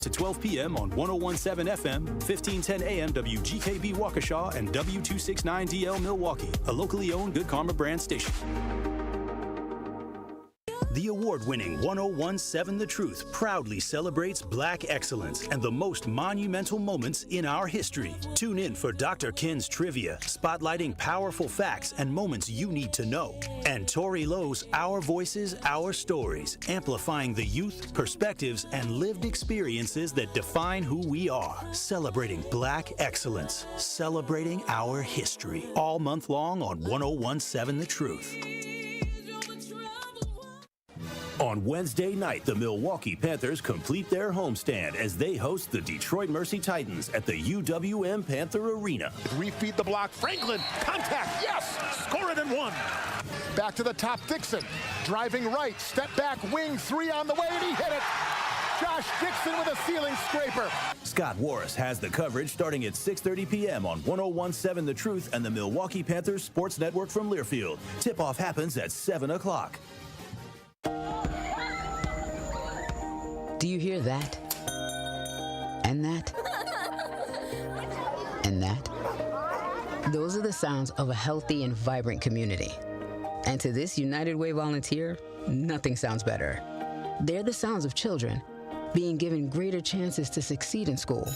to 12 p.m. on 101.7 FM, 1510 AM WGKB Waukesha, and W269DL Milwaukee, a locally owned Good Karma brand station. The award-winning 101.7 The Truth proudly celebrates Black excellence and the most monumental moments in our history. Tune in for Dr. Ken's Trivia, spotlighting powerful facts and moments you need to know. And Tori Lowe's Our Voices, Our Stories, amplifying the youth, perspectives, and lived experiences that define who we are. Celebrating Black excellence, celebrating our history. All month long on 101.7 The Truth. On Wednesday night, the Milwaukee Panthers complete their homestand as they host the Detroit Mercy Titans at the UWM Panther Arena. Refeed the block. Franklin, contact, yes! Score it in one. Back to the top, Dixon. Driving right, step back, wing, three on the way, and he hit it. Josh Dixon with a ceiling scraper. Scott Warris has the coverage starting at 6:30 p.m. on 101.7 The Truth and the Milwaukee Panthers Sports Network from Learfield. Tip-off happens at 7 o'clock. Do you hear that? And that? And that? Those are the sounds of a healthy and vibrant community. And to this United Way volunteer, nothing sounds better. They're the sounds of children being given greater chances to succeed in school.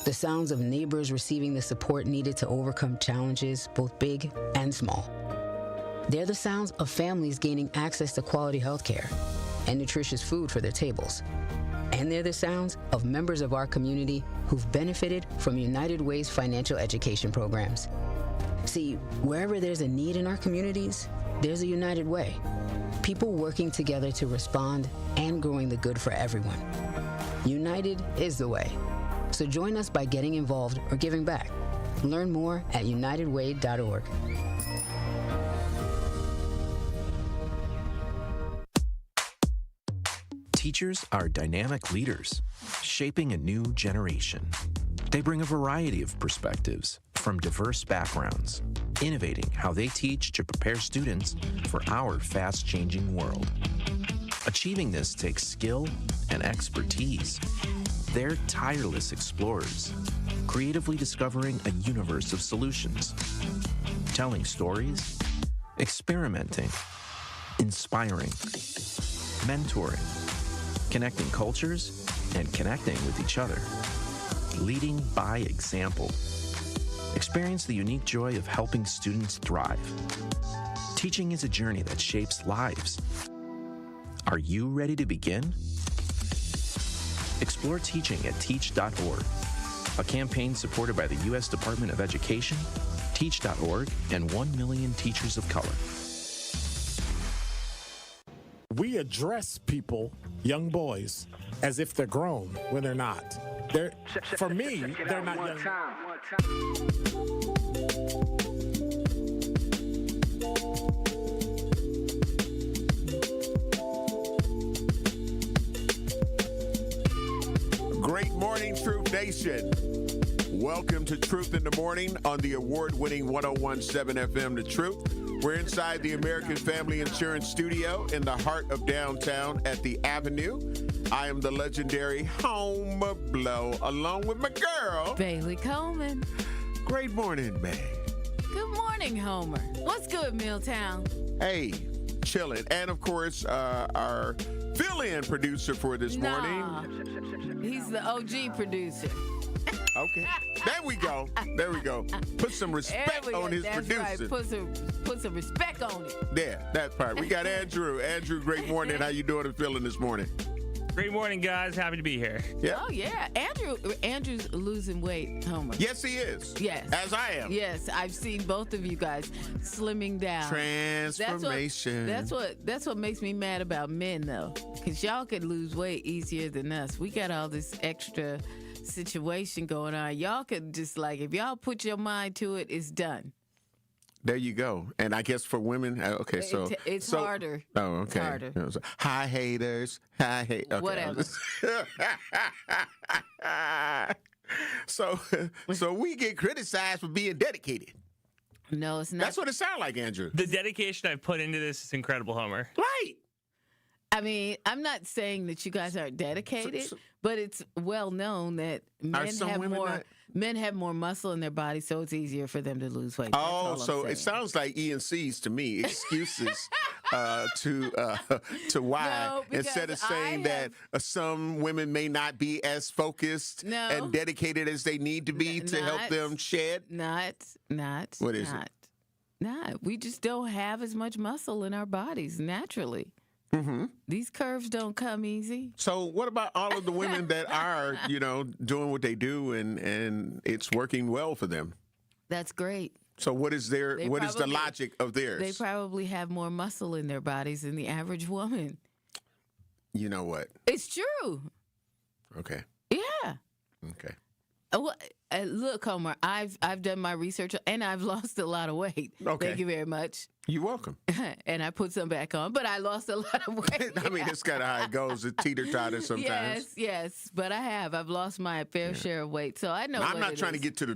The sounds of neighbors receiving the support needed to overcome challenges, both big and small. They're the sounds of families gaining access to quality health care and nutritious food for their tables. And they're the sounds of members of our community who've benefited from United Way's financial education programs. See, wherever there's a need in our communities, there's a United Way. People working together to respond and growing the good for everyone. United is the way. So join us by getting involved or giving back. Learn more at unitedway.org. Teachers are dynamic leaders, shaping a new generation. They bring a variety of perspectives from diverse backgrounds, innovating how they teach to prepare students for our fast-changing world. Achieving this takes skill and expertise. They're tireless explorers, creatively discovering a universe of solutions, telling stories, experimenting, inspiring, mentoring, connecting cultures, and connecting with each other. Leading by example. Experience the unique joy of helping students thrive. Teaching is a journey that shapes lives. Are you ready to begin? Explore teaching at teach.org, a campaign supported by the U.S. Department of Education, teach.org, and 1 million teachers of color. We address people, young boys, as if they're grown when they're not. For me, they're not young. Great morning, Truth Nation. Welcome to Truth in the Morning on the award-winning 101.7 FM The Truth. We're inside the American Family Insurance Studio in the heart of downtown at the Avenue. I am the legendary Homer Blow, along with my girl, Bailey Coleman. Great morning, man. Good morning, Homer. What's good, Milltown? Hey, chilling. And, of course, our fill-in producer for this morning. He's the OG producer. Okay. There we go. There we go. Put some respect on his producer. Right. Put some respect on it. Yeah, that part. We got Andrew. Andrew, great morning. How you doing and feeling this morning? Great morning, guys. Happy to be here. Yeah. Oh, yeah. Andrew's losing weight, Homer. Yes, he is. Yes. As I am. Yes, I've seen both of you guys slimming down. Transformation. That's what makes me mad about men, though, because y'all could lose weight easier than us. We got all this extra situation going on. Y'all could just, like, if y'all put your mind to it, it's done. There you go. And I guess for women, okay, so it's harder. Oh, okay. It's harder. Hi, haters. Hi, okay. Whatever. So we get criticized for being dedicated. No, it's not. That's what it sounds like, Andrew. The dedication I've put into this is incredible, Homer. Right. I mean, I'm not saying that you guys aren't dedicated, but it's well known that men have more muscle in their body, so it's easier for them to lose weight. Oh, so it sounds like ENCs to me, excuses to why. No, instead of saying that some women may not be as focused and dedicated as they need to be to help them shed. Not. What is it? Not. We just don't have as much muscle in our bodies naturally. Mm-hmm. These curves don't come easy. So what about all of the women that are, doing what they do and it's working well for them? That's great. So what is the logic of theirs? They probably have more muscle in their bodies than the average woman. You know what? It's true. Okay. Yeah. Okay. Well, look, Homer, I've done my research and I've lost a lot of weight. Okay. Thank you very much. You're welcome. And I put some back on, but I lost a lot of weight. I mean, it's kind of how it goes. It teeter-totter sometimes. Yes, but I've lost my fair share of weight, so I know. I'm not trying to get to the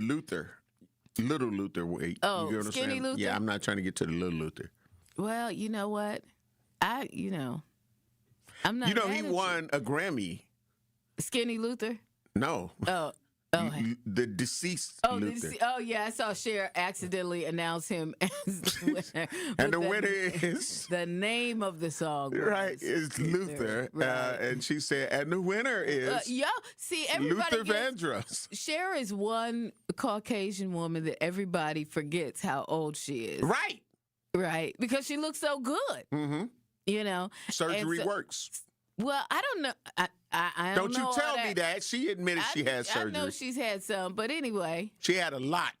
little Luther weight. Oh, you know what skinny I'm saying? Luther? Yeah, I'm not trying to get to the little Luther. Well, you know what? I'm not. He won a Grammy. Skinny Luther? No. Oh. The deceased Luther. I saw Cher accidentally announce him as the winner. And the winner is? The name of the song. Right, is Luther. Right. And she said, and the winner is everybody Luther Vandross. Cher is one Caucasian woman that everybody forgets how old she is. Right. Right, because she looks so good. Mm-hmm. Surgery works. Well, I don't know. I don't know you tell me that. She admitted she had surgery. I know she's had some, but anyway. She had a lot.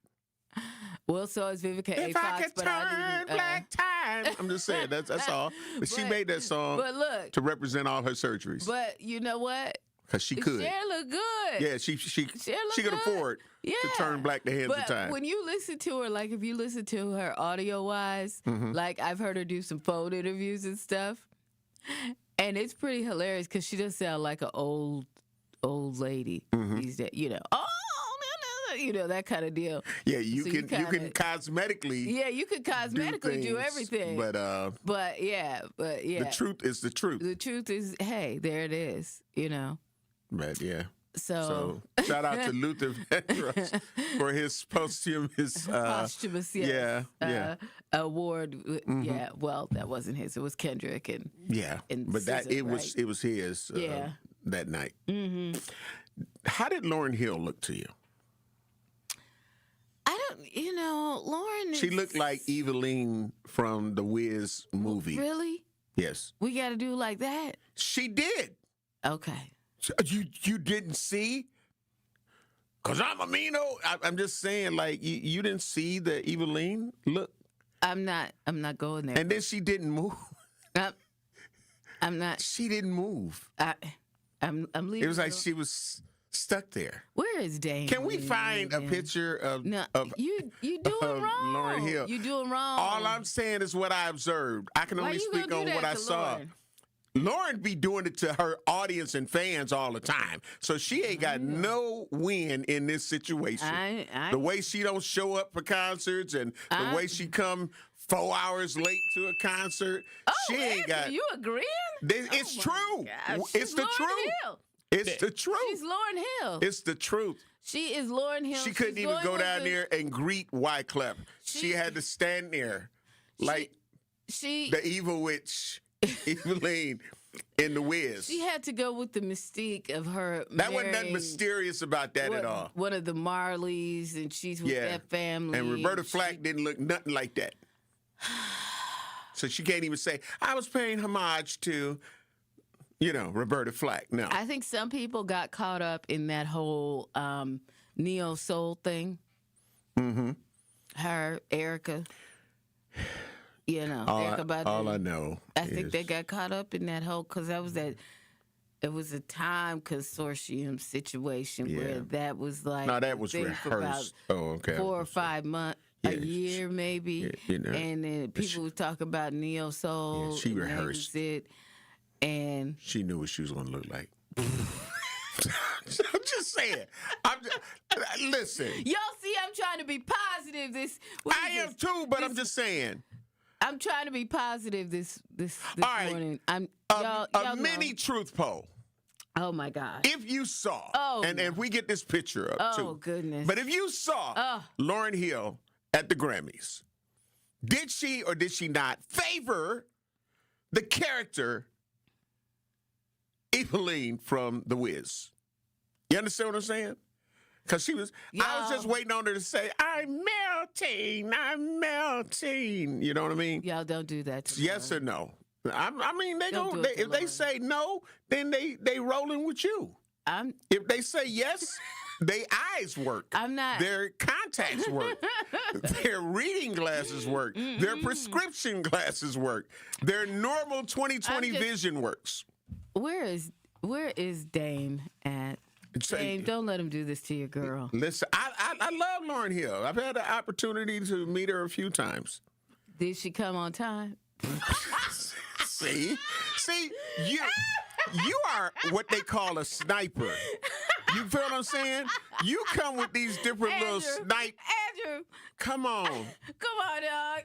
Well, so is Vivica A. If Fox. I could turn black time. I'm just saying, that's all. But she made that song to represent all her surgeries. But you know what? Because she could. Cher look good. Yeah, she could afford to turn black the hands of time. When you listen to her, like if you listen to her audio-wise, like I've heard her do some phone interviews and stuff. And it's pretty hilarious because she does sound like an old lady these days. That kind of deal. Yeah, you can cosmetically. Yeah, you can cosmetically do everything. But yeah. The truth is the truth. The truth is, hey, there it is. But yeah. So shout out to Luther Vandross for his posthumous award. Yeah, well, that wasn't his. It was Kendrick and but SZA, it was his that night. Mm-hmm. How did Lauryn Hill look to you? I don't. Lauren. She looked like Eveline from the Wiz movie. Really? Yes. We got to do like that. She did. Okay. You didn't see? Because I'm I'm just saying, like, you didn't see the Eveline look? I'm not going there. And then she didn't move. I'm not. She didn't move. I'm leaving. It was like she was stuck there. Where is Dane? Can we find a picture of you doing wrong? Lauryn Hill. You doing wrong. All I'm saying is what I observed. I can only speak on what I saw. Lauren be doing it to her audience and fans all the time. So she ain't got no win in this situation. The way she don't show up for concerts and the way she come 4 hours late to a concert. She ain't got. You agreeing? It's true. It's the truth. It's the truth. She's Lauryn Hill. It's the truth. She is Lauryn Hill. She couldn't even go down there and greet Wyclef. She had to stand there like the evil witch. Eveline in the Wiz. She had to go with the mystique of her. That wasn't nothing mysterious about that at all. One of the Marleys, and she's with that family. And Roberta Flack didn't look nothing like that. So she can't even say, I was paying homage to, Roberta Flack. No. I think some people got caught up in that whole neo soul thing. Mm-hmm. Her, Erica. Erica Badu. All I know I think they got caught up in that whole, because it was a time consortium situation where that was like. No, that was rehearsed. Oh, okay. 4 or 5 months, a year maybe. Yeah, and then people were talking about neo soul. Yeah, she rehearsed it. And she knew what she was going to look like. I'm just saying. Listen. Y'all see, I'm trying to be positive. I am too, but I'm just saying. I'm trying to be positive this right. morning. A mini truth poll. Oh my God! If you saw, and if we get this picture up too. Oh goodness! But if you saw Lauryn Hill at the Grammys, did she or did she not favor the character Eveline from The Wiz? You understand what I'm saying? Because I was just waiting on her to say, I'm melting. You know what I mean? Y'all don't do that to Yes her. or no? I mean, if they Lauren. say no, then they rolling with you. If they say yes, their eyes work. I'm not. Their contacts work. Their reading glasses work. Their prescription glasses work. Their normal 20/20 vision works. Where is Dame at? Dame, don't let him do this to your girl. Listen, I love Lauryn Hill. I've had the opportunity to meet her a few times. Did she come on time? See, you are what they call a sniper. You feel what I'm saying? You come with these different little snipe. Andrew, come on, dog.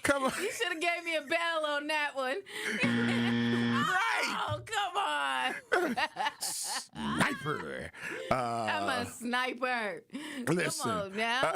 Come on. You should have gave me a bell on that one. Right. Oh, come on. Sniper. I'm a sniper. Listen, Come on now.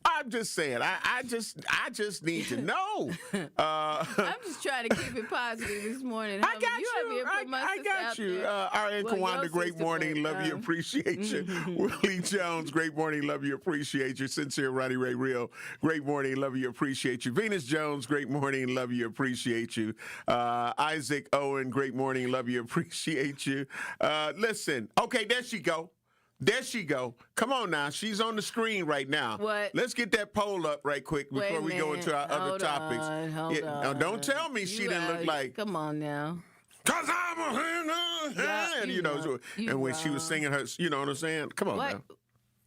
I'm just saying. I just need to know. I'm just trying to keep it positive this morning. I got you. I got you. R.N. Kawanda, great morning. Love you. Appreciate you. Willie Jones, great morning. Love you. Appreciate you. Sincere Ronnie Ray Real, great morning. Love you. Appreciate you. Venus Jones, great morning. Love you. Appreciate you. Isaac Owen, great morning. Love you. Appreciate you. Listen. Okay, there she go. There she go. Come on now. She's on the screen right now. What? Let's get that poll up right quick before we go into our other topics. Hold on. Now, don't tell me she didn't look like. Come on now. Cause I'm a hand, you know. And when she was singing her, you know what I'm saying? Come on now.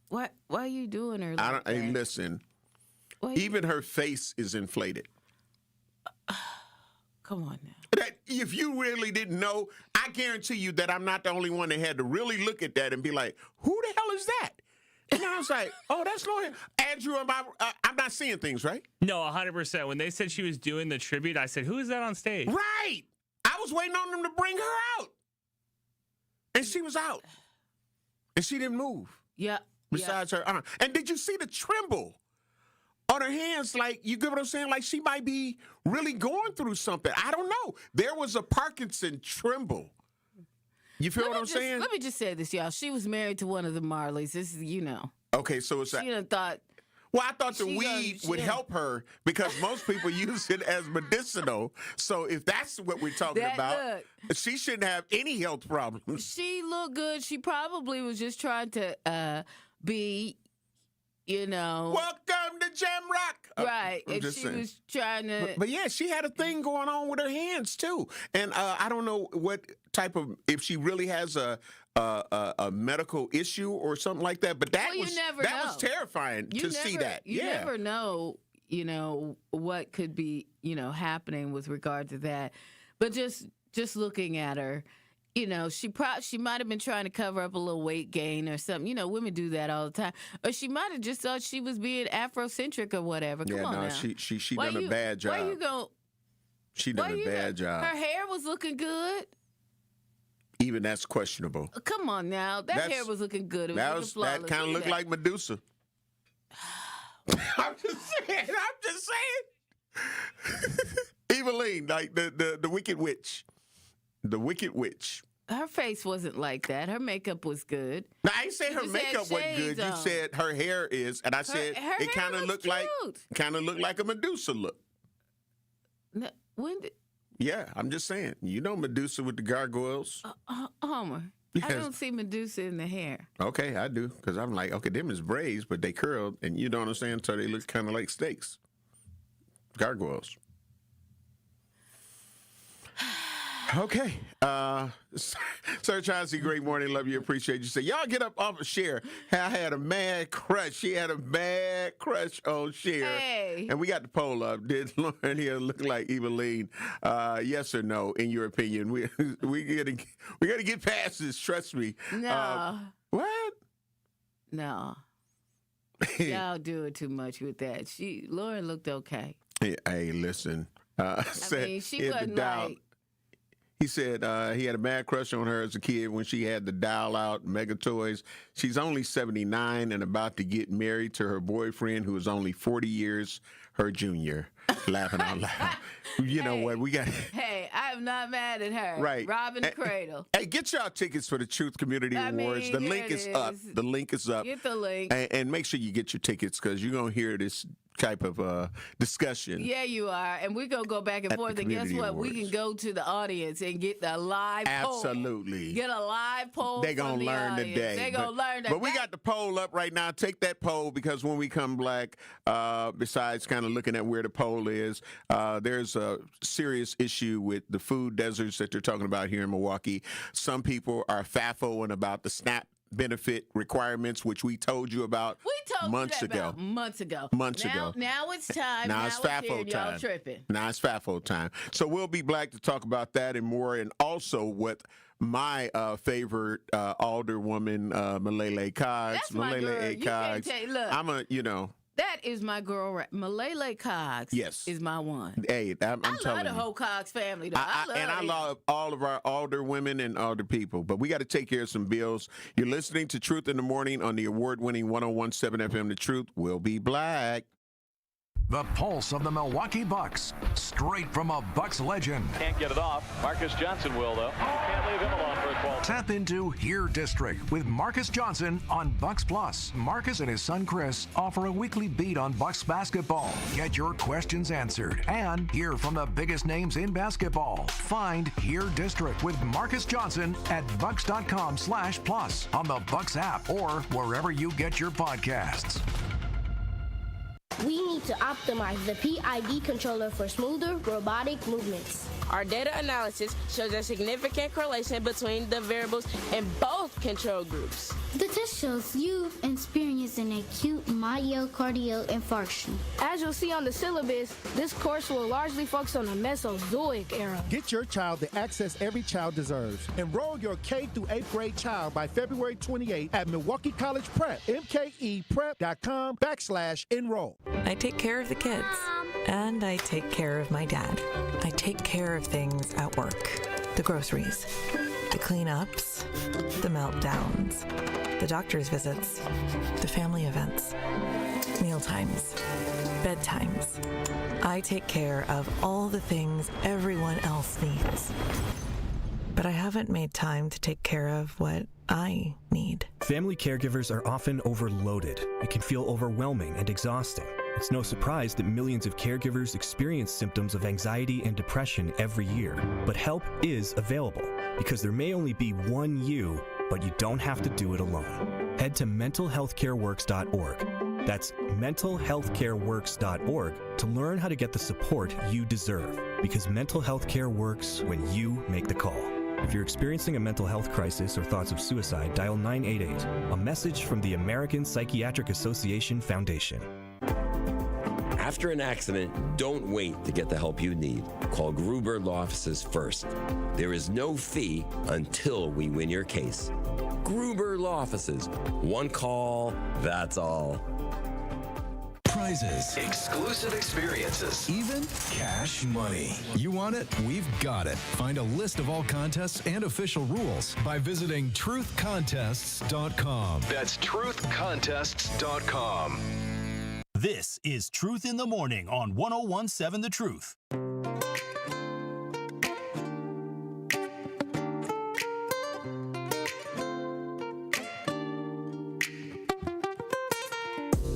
Why are you doing her like that? Hey, listen. Even her face is inflated. Come on now. That if you really didn't know, I guarantee you that I'm not the only one that had to really look at that and be like, who the hell is that? And I was like, oh, that's Lauryn. Andrew, I'm not seeing things, right? No, 100%. When they said she was doing the tribute, I said, who is that on stage? Right. I was waiting on them to bring her out. And she was out. And she didn't move. Yeah. Besides her arm. And did you see the tremble on her hands? Like, you get what I'm saying? Like she might be really going through something. I don't know. There was a Parkinson tremble. You feel what I'm saying? Let me just say this, y'all. She was married to one of the Marleys. This is, Okay, so it's she done thought. Well, I thought the weed would help her because most people use it as medicinal. So if that's what we're talking about, she shouldn't have any health problems. She looked good. She probably was just trying to be, Welcome to Jam Rock. Right. And she was trying to. But yeah, she had a thing going on with her hands too. And I don't know what type of, if she really has a medical issue or something like that. But that was terrifying to see that. You never know, what could be, happening with regard to that. But just looking at her, she might have been trying to cover up a little weight gain or something. Women do that all the time. Or she might have just thought she was being Afrocentric or whatever. Come on now. She done a bad job. Why you go? She done a bad job. Her hair was looking good. Even that's questionable. Come on now. That hair was looking good. That kind of looked like Medusa. I'm just saying. Eveline, like the Wicked Witch. The Wicked Witch. Her face wasn't like that. Her makeup was good. Now, I didn't say her makeup wasn't good. You said her hair is, and I said it kind of looked like a Medusa look. No, Yeah, I'm just saying. Medusa with the gargoyles. Homer, yes. I don't see Medusa in the hair. Okay, I do, because I'm like, okay, them is braids, but they curled, and you know what I'm saying? So they look kind of like steaks. Gargoyles. Okay. Sir Chauncey, great morning. Love you. Appreciate you. Say, y'all get up off of Cher. I had a mad crush. She had a mad crush on Cher. Hey. And we got the poll up. Did Lauryn Hill look like Eveline? Yes or no, in your opinion? We gotta get past this. Trust me. No. What? No. Y'all doing too much with that. Lauryn looked okay. Hey, listen. She wasn't like. He said he had a mad crush on her as a kid when she had the dial-out Mega Toys. She's only 79 and about to get married to her boyfriend, who is only 40 years her junior. Laughing out loud. You know what? We got. Hey, I'm not mad at her. Right. Robbing the cradle. Hey, get y'all tickets for the Truth Community Awards. The link is up. The link is up. Get the link. And make sure you get your tickets because you're going to hear this type of discussion. Yeah, you are. And we're going to go back and forth. And guess what? Awards. We can go to the audience and get the live poll. Absolutely. Get a live poll. They're going to learn audience. today. They're going to learn today. But we got the poll up right now. Take that poll because when we come back, besides kind of looking at where the poll is, there's a serious issue with the food deserts that they're talking about here in Milwaukee. Some people are FAFOing about the SNAP benefit requirements, which we told you about months ago. Months ago. Now it's time. Now it's FAFO time. Y'all tripping. Now it's FAFO time. So we'll be back to talk about that and more, and also what my favorite alderwoman, Malele Coggs. That's my girl. You can't take, look. That is my girl, Malele Coggs. Yes. Is my one. Hey, I'm telling you. I love the whole Coggs family, though. I love all of our older women and older people. But we got to take care of some bills. You're listening to Truth in the Morning on the award-winning 101.7 FM. The Truth will be black. The pulse of the Milwaukee Bucks, straight from a Bucks legend. Can't get it off. Marcus Johnson will, though. Can't leave him alone for a 12. Tap into Here District with Marcus Johnson on Bucks Plus. Marcus and his son Chris offer a weekly beat on Bucks basketball. Get your questions answered and hear from the biggest names in basketball. Find Here District with Marcus Johnson at bucks.com/plus on the Bucks app or wherever you get your podcasts. We need to optimize the PID controller for smoother robotic movements. Our data analysis shows a significant correlation between the variables in both control groups. The test shows you've experienced an acute myocardial infarction. As you'll see on the syllabus, this course will largely focus on the Mesozoic era. Get your child the access every child deserves. Enroll your K through 8th grade child by February 28 at Milwaukee College Prep, mkeprep.com/enroll. I take care of the kids, and I take care of my dad. I take care of things at work, the groceries, the cleanups, the meltdowns, the doctor's visits, the family events, mealtimes, bedtimes. I take care of all the things everyone else needs. But I haven't made time to take care of what I need. Family caregivers are often overloaded. It can feel overwhelming and exhausting. It's no surprise that millions of caregivers experience symptoms of anxiety and depression every year. But help is available because there may only be one you, but you don't have to do it alone. Head to mentalhealthcareworks.org. That's mentalhealthcareworks.org to learn how to get the support you deserve, because mental health care works when you make the call. If you're experiencing a mental health crisis or thoughts of suicide, dial 988, a message from the American Psychiatric Association Foundation. After an accident, don't wait to get the help you need. Call Gruber Law Offices first. There is no fee until we win your case. Gruber Law Offices. One call, that's all. Prizes, exclusive experiences, even cash money. You want it? We've got it. Find a list of all contests and official rules by visiting truthcontests.com. That's truthcontests.com. This is Truth in the Morning on 101.7 The Truth.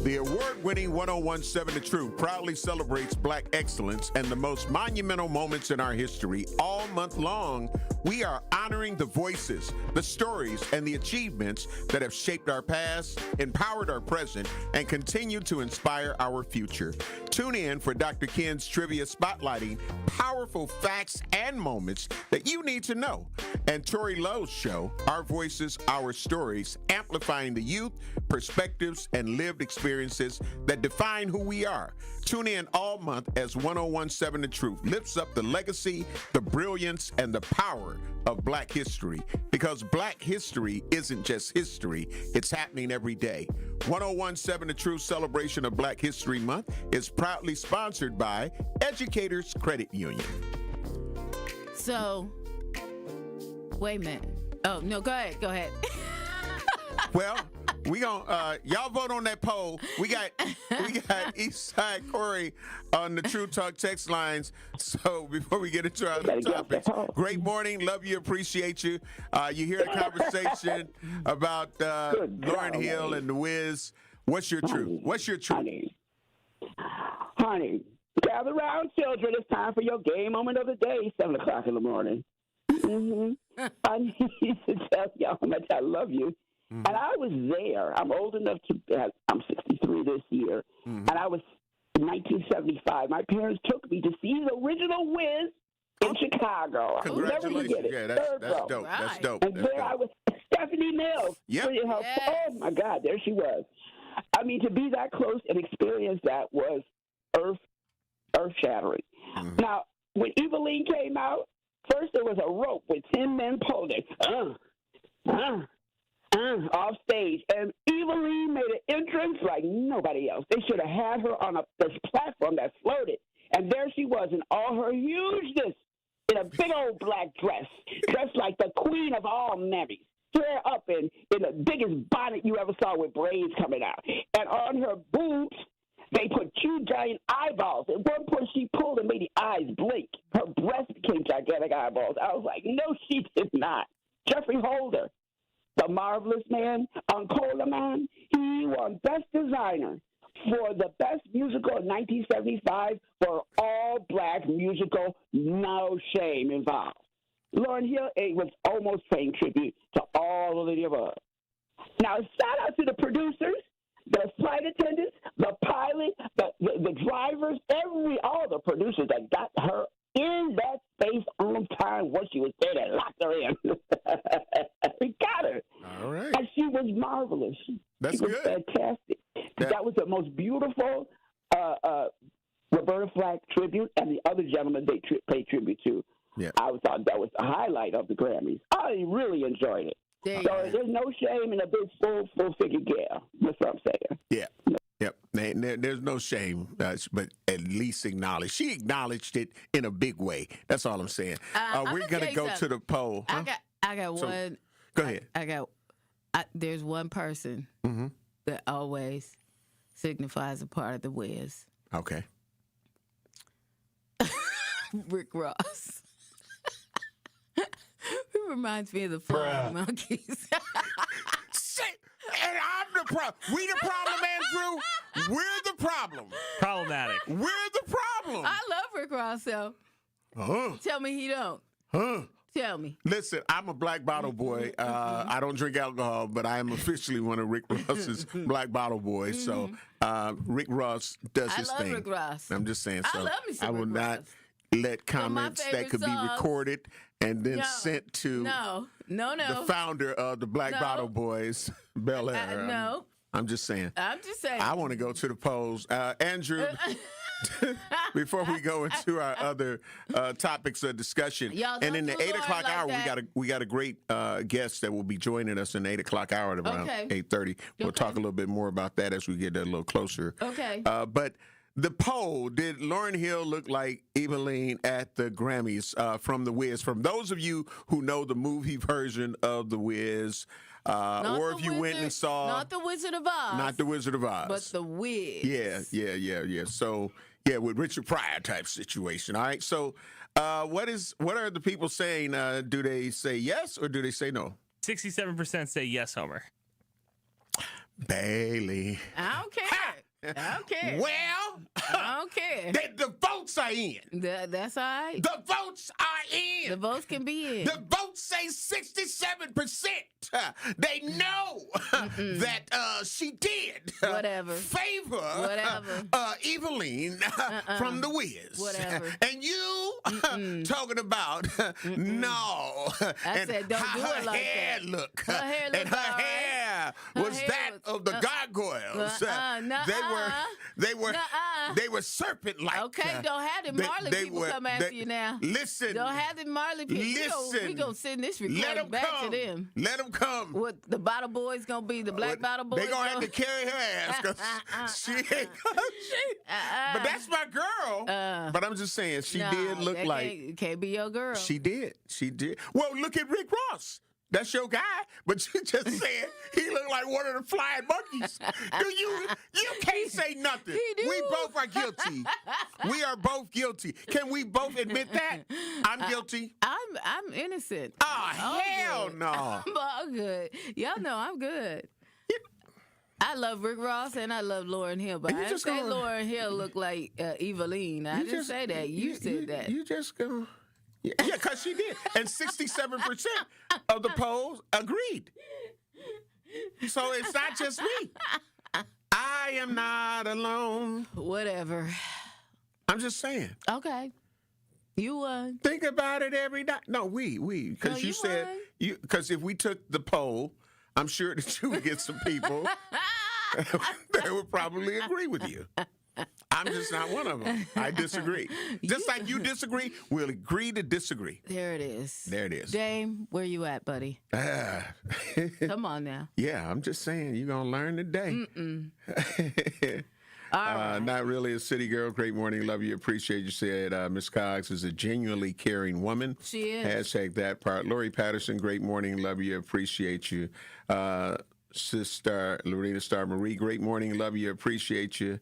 The award-winning 101.7 The Truth proudly celebrates Black excellence and the most monumental moments in our history. All month long, we are honoring the voices, the stories, and the achievements that have shaped our past, empowered our present, and continue to inspire our future. Tune in for Dr. Ken's Trivia spotlighting powerful facts and moments that you need to know. And Tori Lowe's show, Our Voices, Our Stories, amplifying the youth, perspectives, and lived experiences that define who we are. Tune in all month as 101.7 The Truth lifts up the legacy, the brilliance, and the power power of Black history, because Black history isn't just history, it's happening every day. 1017 The Truth celebration of Black History Month is proudly sponsored by Educators Credit Union. So, wait a minute. Oh, no, go ahead. Well, we gonna y'all vote on that poll. We got Eastside Corey on the True Talk text lines. So before we get into our other topics, great morning, love you, appreciate you. You hear the conversation about Lauryn Hill and the Wiz. What's your truth? What's your truth? Honey, gather around, children. It's time for your gay moment of the day, 7 o'clock in the morning. I need to tell y'all how much I love you. And I was there. I'm old enough to, I'm 63 this year. And I was in 1975. My parents took me to see the original Wiz in Chicago. I'll never forget it. Yeah, that's dope. Right. That's dope. And there I was, Stephanie Mills. Yep. Oh, my God, there she was. I mean, to be that close and experience that was earth-shattering. Now, when Eveline came out, first there was a rope with 10 men pulling it. Off stage, and Eveline made an entrance like nobody else. They should have had her on this platform that floated, and there she was in all her hugeness, in a big old black dress, dressed like the queen of all mammies, hair up in the biggest bonnet you ever saw with braids coming out, and on her boobs they put 2 giant eyeballs. At one point she pulled and made the eyes blink. Her breasts became gigantic eyeballs. I was like, no, she did not. Jeffrey Holder, the marvelous man, on Coleman, he won Best Designer for the Best Musical in 1975 for all Black musical, no shame involved. Lauryn Hill was almost paying tribute to all of the above. Now, shout out to the producers, the flight attendants, the pilot, the drivers, all the producers that got her in that space on time once she was there. They locked her in. We got her. All right. And she was marvelous. That's she was good. Fantastic. That was the most beautiful Roberta Flack tribute, and the other gentleman they paid tribute to. Yeah. I thought that was the highlight of the Grammys. I really enjoyed it. There's no shame in a big full figure gal. That's what I'm saying. Yeah. Yep. There's no shame, but at least acknowledge. She acknowledged it in a big way. That's all I'm saying. We're going to go to the poll. Huh? I got one. Go ahead. There's one person that always signifies a part of the Wiz. Okay. Rick Ross. He reminds me of the Flying Monkeys. And I'm the problem. We the problem, Andrew. We're the problem. Problematic. We're the problem. I love Rick Ross, though. Tell me he don't. Tell me. Listen, I'm a Black Bottle Boy. I don't drink alcohol, but I am officially one of Rick Ross's Black Bottle Boys. So Rick Ross does his thing. I love Rick Ross. I'm just saying. So I love me some I will Rick not Ross. let comments that could be recorded and then sent to the founder of the Black Bottle Boys, Bel Air. No. I'm just saying. I'm just saying. I want to go to the polls. Andrew, before we go into our other topics of discussion, and in the 8 o'clock hour, we got a great guest that will be joining us in the 8 o'clock hour at around 8:30. We'll talk a little bit more about that as we get a little closer. Okay. But the poll, did Lauryn Hill look like Eveline at the Grammys from The Wiz? From those of you who know the movie version of The Wiz, or if you went and saw... Not The Wizard of Oz. Not The Wizard of Oz. But The Wiz. Yeah. So, with Richard Pryor type situation, all right? So, what are the people saying? Do they say yes or do they say no? 67% say yes, Homer. Bailey. I don't care. I don't care. Well, I don't care. The votes are in. That's all right. The votes are in. The votes can be in. The votes say 67%. They know that she did favor Eveline from The Wiz. Whatever. And you talking about no. I said don't how do it her like hair that. look. Her hair look and her all right. hair was that of the gargoyles. They were they were serpent-like. Okay, don't have the Marley people come after you now. Listen. Don't have the Marley people. Listen. We gonna send this recording back to them. Let them come. What, the bottle boys gonna be the black bottle boys? They gonna have to carry her ass because she ain't But that's my girl. But I'm just saying, she did look like. Can't be your girl. She did. Well, look at Rick Ross. That's your guy, but you just said he looked like one of the flying monkeys. You can't say nothing. We both are guilty. We are both guilty. Can we both admit that? I'm guilty. I'm innocent. Oh, hell no. I'm all good. Y'all know I'm good. I love Rick Ross and I love Lauryn Hill, but I didn't say Lauryn Hill looked like Eveline. I didn't say that. You said that. You just go. Yeah, because she did. And 67% of the polls agreed. So it's not just me. I am not alone. Whatever. I'm just saying. Okay. You won. Think about it every night. No, we. Because you said, because if we took the poll, I'm sure that you would get some people that would probably agree with you. I'm just not one of them. I disagree. Just like you disagree, we'll agree to disagree. There it is. There it is. Dame, where you at, buddy? Come on now. Yeah, I'm just saying, you're going to learn today. All right. Not really a city girl. Great morning. Love you. Appreciate you. Said Miss Cox is a genuinely caring woman. She is. Hashtag that part. Lori Patterson, great morning. Love you. Appreciate you. Sister Lorena Star Marie, great morning. Love you. Appreciate you.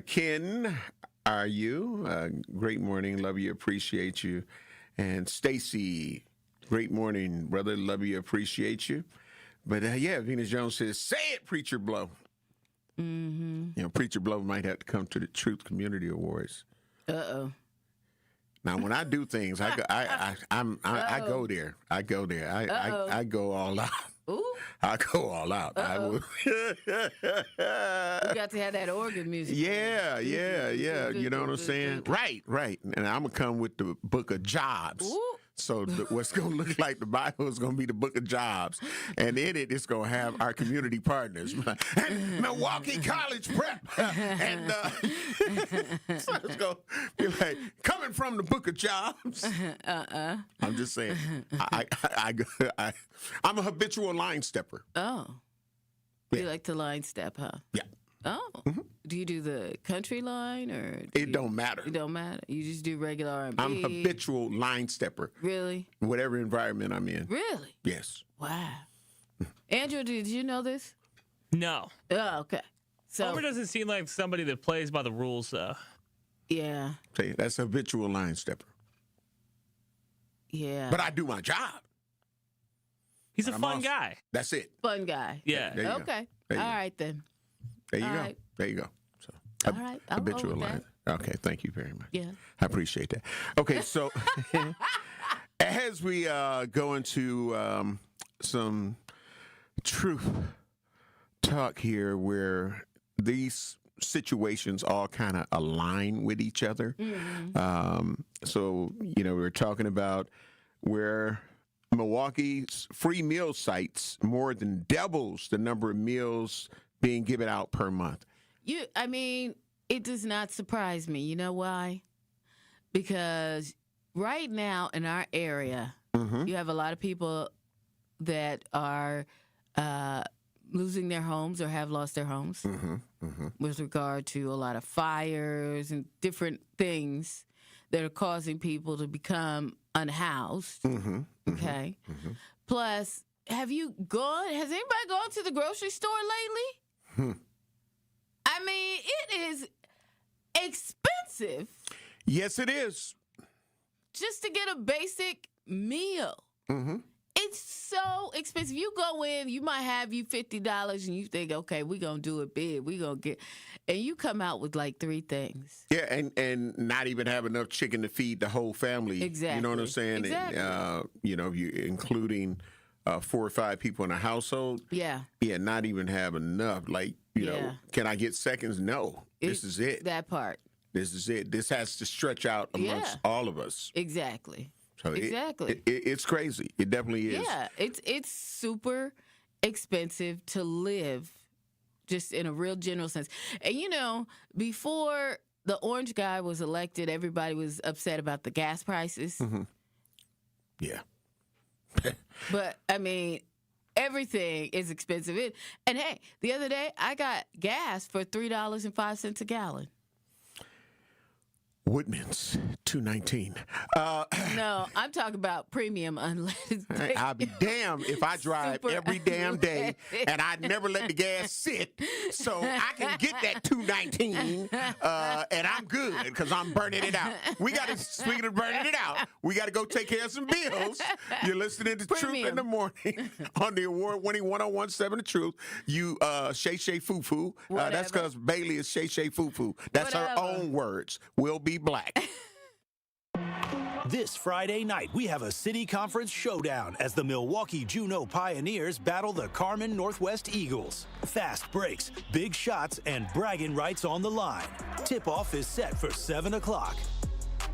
Ken, are you? Great morning. Love you. Appreciate you. And Stacy, great morning, brother. Love you. Appreciate you. But yeah, Venus Jones says, say it, Preacher Blow. Mm-hmm. You know, Preacher Blow might have to come to the Truth Community Awards. Uh-oh. Now, when I do things, I go there. I go there. I go all out. Ooh. I go all out. I will. You got to have that organ music. Yeah. You know what I'm saying? Right. And I'm going to come with the book of jobs. Ooh. So what's going to look like the Bible is going to be the book of jobs. And in it, it's going to have our community partners. And Milwaukee College Prep. And so it's going to be like, coming from the book of jobs. I'm just saying. I'm a habitual line stepper. Oh. You like to line step, huh? Yeah. Oh. Mm-hmm. Do you do the country line or? It don't matter. It don't matter. You just do regular R&B. I'm a habitual line stepper. Really? Whatever environment I'm in. Really? Yes. Wow. Andrew, did you know this? No. Oh, okay. So Homer doesn't seem like somebody that plays by the rules, though. Yeah. See, that's a habitual line stepper. Yeah. But I do my job. He's a fun guy. That's it. Fun guy. Yeah. Okay. All right, then. There you All go. right. There you go. So, all right. I'll habitual go with line. Okay. Thank you very much. Yeah. I appreciate that. Okay. So as we go into some truth talk here where these situations all kind of align with each other. Mm-hmm. So, you know, we're talking about where Milwaukee's free meal sites more than doubles the number of meals being given out per month. I mean, it does not surprise me. You know why? Because right now in our area, you have a lot of people that are losing their homes or have lost their homes with regard to a lot of fires and different things that are causing people to become unhoused. Okay. Plus, has anybody gone to the grocery store lately? I mean, it is expensive. Yes, it is. Just to get a basic meal. It's so expensive. You go in, you might have you $50 and you think, okay, we're going to do it big. We're going to get, and you come out with like 3 things. Yeah, and not even have enough chicken to feed the whole family. Exactly. You know what I'm saying? Exactly. And, you know, you including 4 or 5 people in a household. Yeah. Yeah, not even have enough. Like, you know, can I get seconds? No. This is it. That part. This is it. This has to stretch out amongst all of us. Exactly. So exactly. It's crazy. It definitely is. Yeah, it's super expensive to live just in a real general sense. And, you know, before the orange guy was elected, everybody was upset about the gas prices. Mm-hmm. Yeah. But, I mean, everything is expensive. And, hey, the other day I got gas for $3.05 a gallon. Woodman's $2.19. No, I'm talking about premium unleaded. I'll be damned if I drive every damn day and I never let the gas sit, so I can get that $2.19 and I'm good because I'm burning it out. Speaking of burning it out, we got to go take care of some bills. You're listening to Truth in the Morning on the award-winning 101.7 The Truth. You Shay Shay Foo Foo. That's because Bailey is Shay Shay Foo Foo. That's her own words. We'll be black. This Friday night, we have a city conference showdown as the Milwaukee Juneau Pioneers battle the Carmen Northwest Eagles. Fast breaks, big shots, and bragging rights on the line. Tip-off is set for 7 o'clock.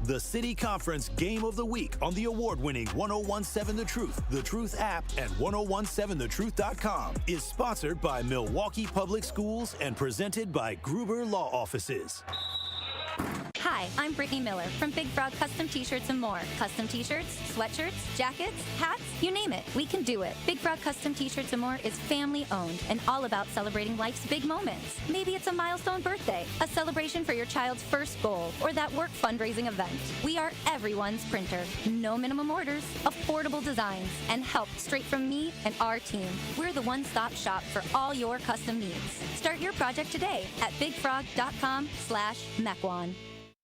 The City Conference Game of the Week on the award-winning 101.7 The Truth app, and 1017thetruth.com is sponsored by Milwaukee Public Schools and presented by Gruber Law Offices. Hi, I'm Brittany Miller from Big Frog Custom T-Shirts and more. Custom T-shirts, sweatshirts, jackets, hats, you name it, we can do it. Big Frog Custom T-Shirts and more is family-owned and all about celebrating life's big moments. Maybe it's a milestone birthday, a celebration for your child's first goal, or that work fundraising event. We are everyone's printer. No minimum orders, affordable designs, and help straight from me and our team. We're the one-stop shop for all your custom needs. Start your project today at bigfrog.com/Mequon.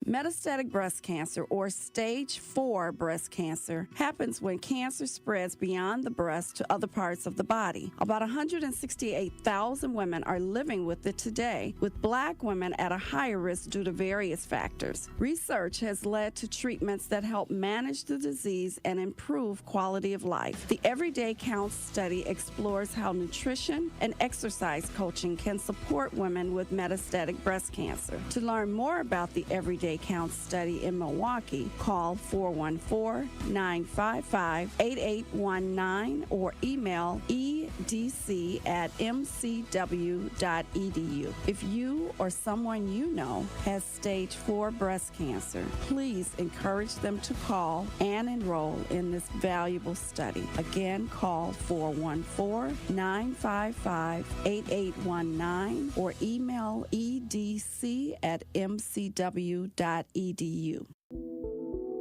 Metastatic breast cancer, or stage 4 breast cancer, happens when cancer spreads beyond the breast to other parts of the body. About 168,000 women are living with it today, with Black women at a higher risk due to various factors. Research has led to treatments that help manage the disease and improve quality of life. The Everyday Counts study explores how nutrition and exercise coaching can support women with metastatic breast cancer. To learn more about the Everyday Counts study in Milwaukee, call 414-955-8819 or email edc@mcw.edu. If you or someone you know has stage 4 breast cancer, please encourage them to call and enroll in this valuable study. Again, call 414-955-8819 or email edc@mcw.edu.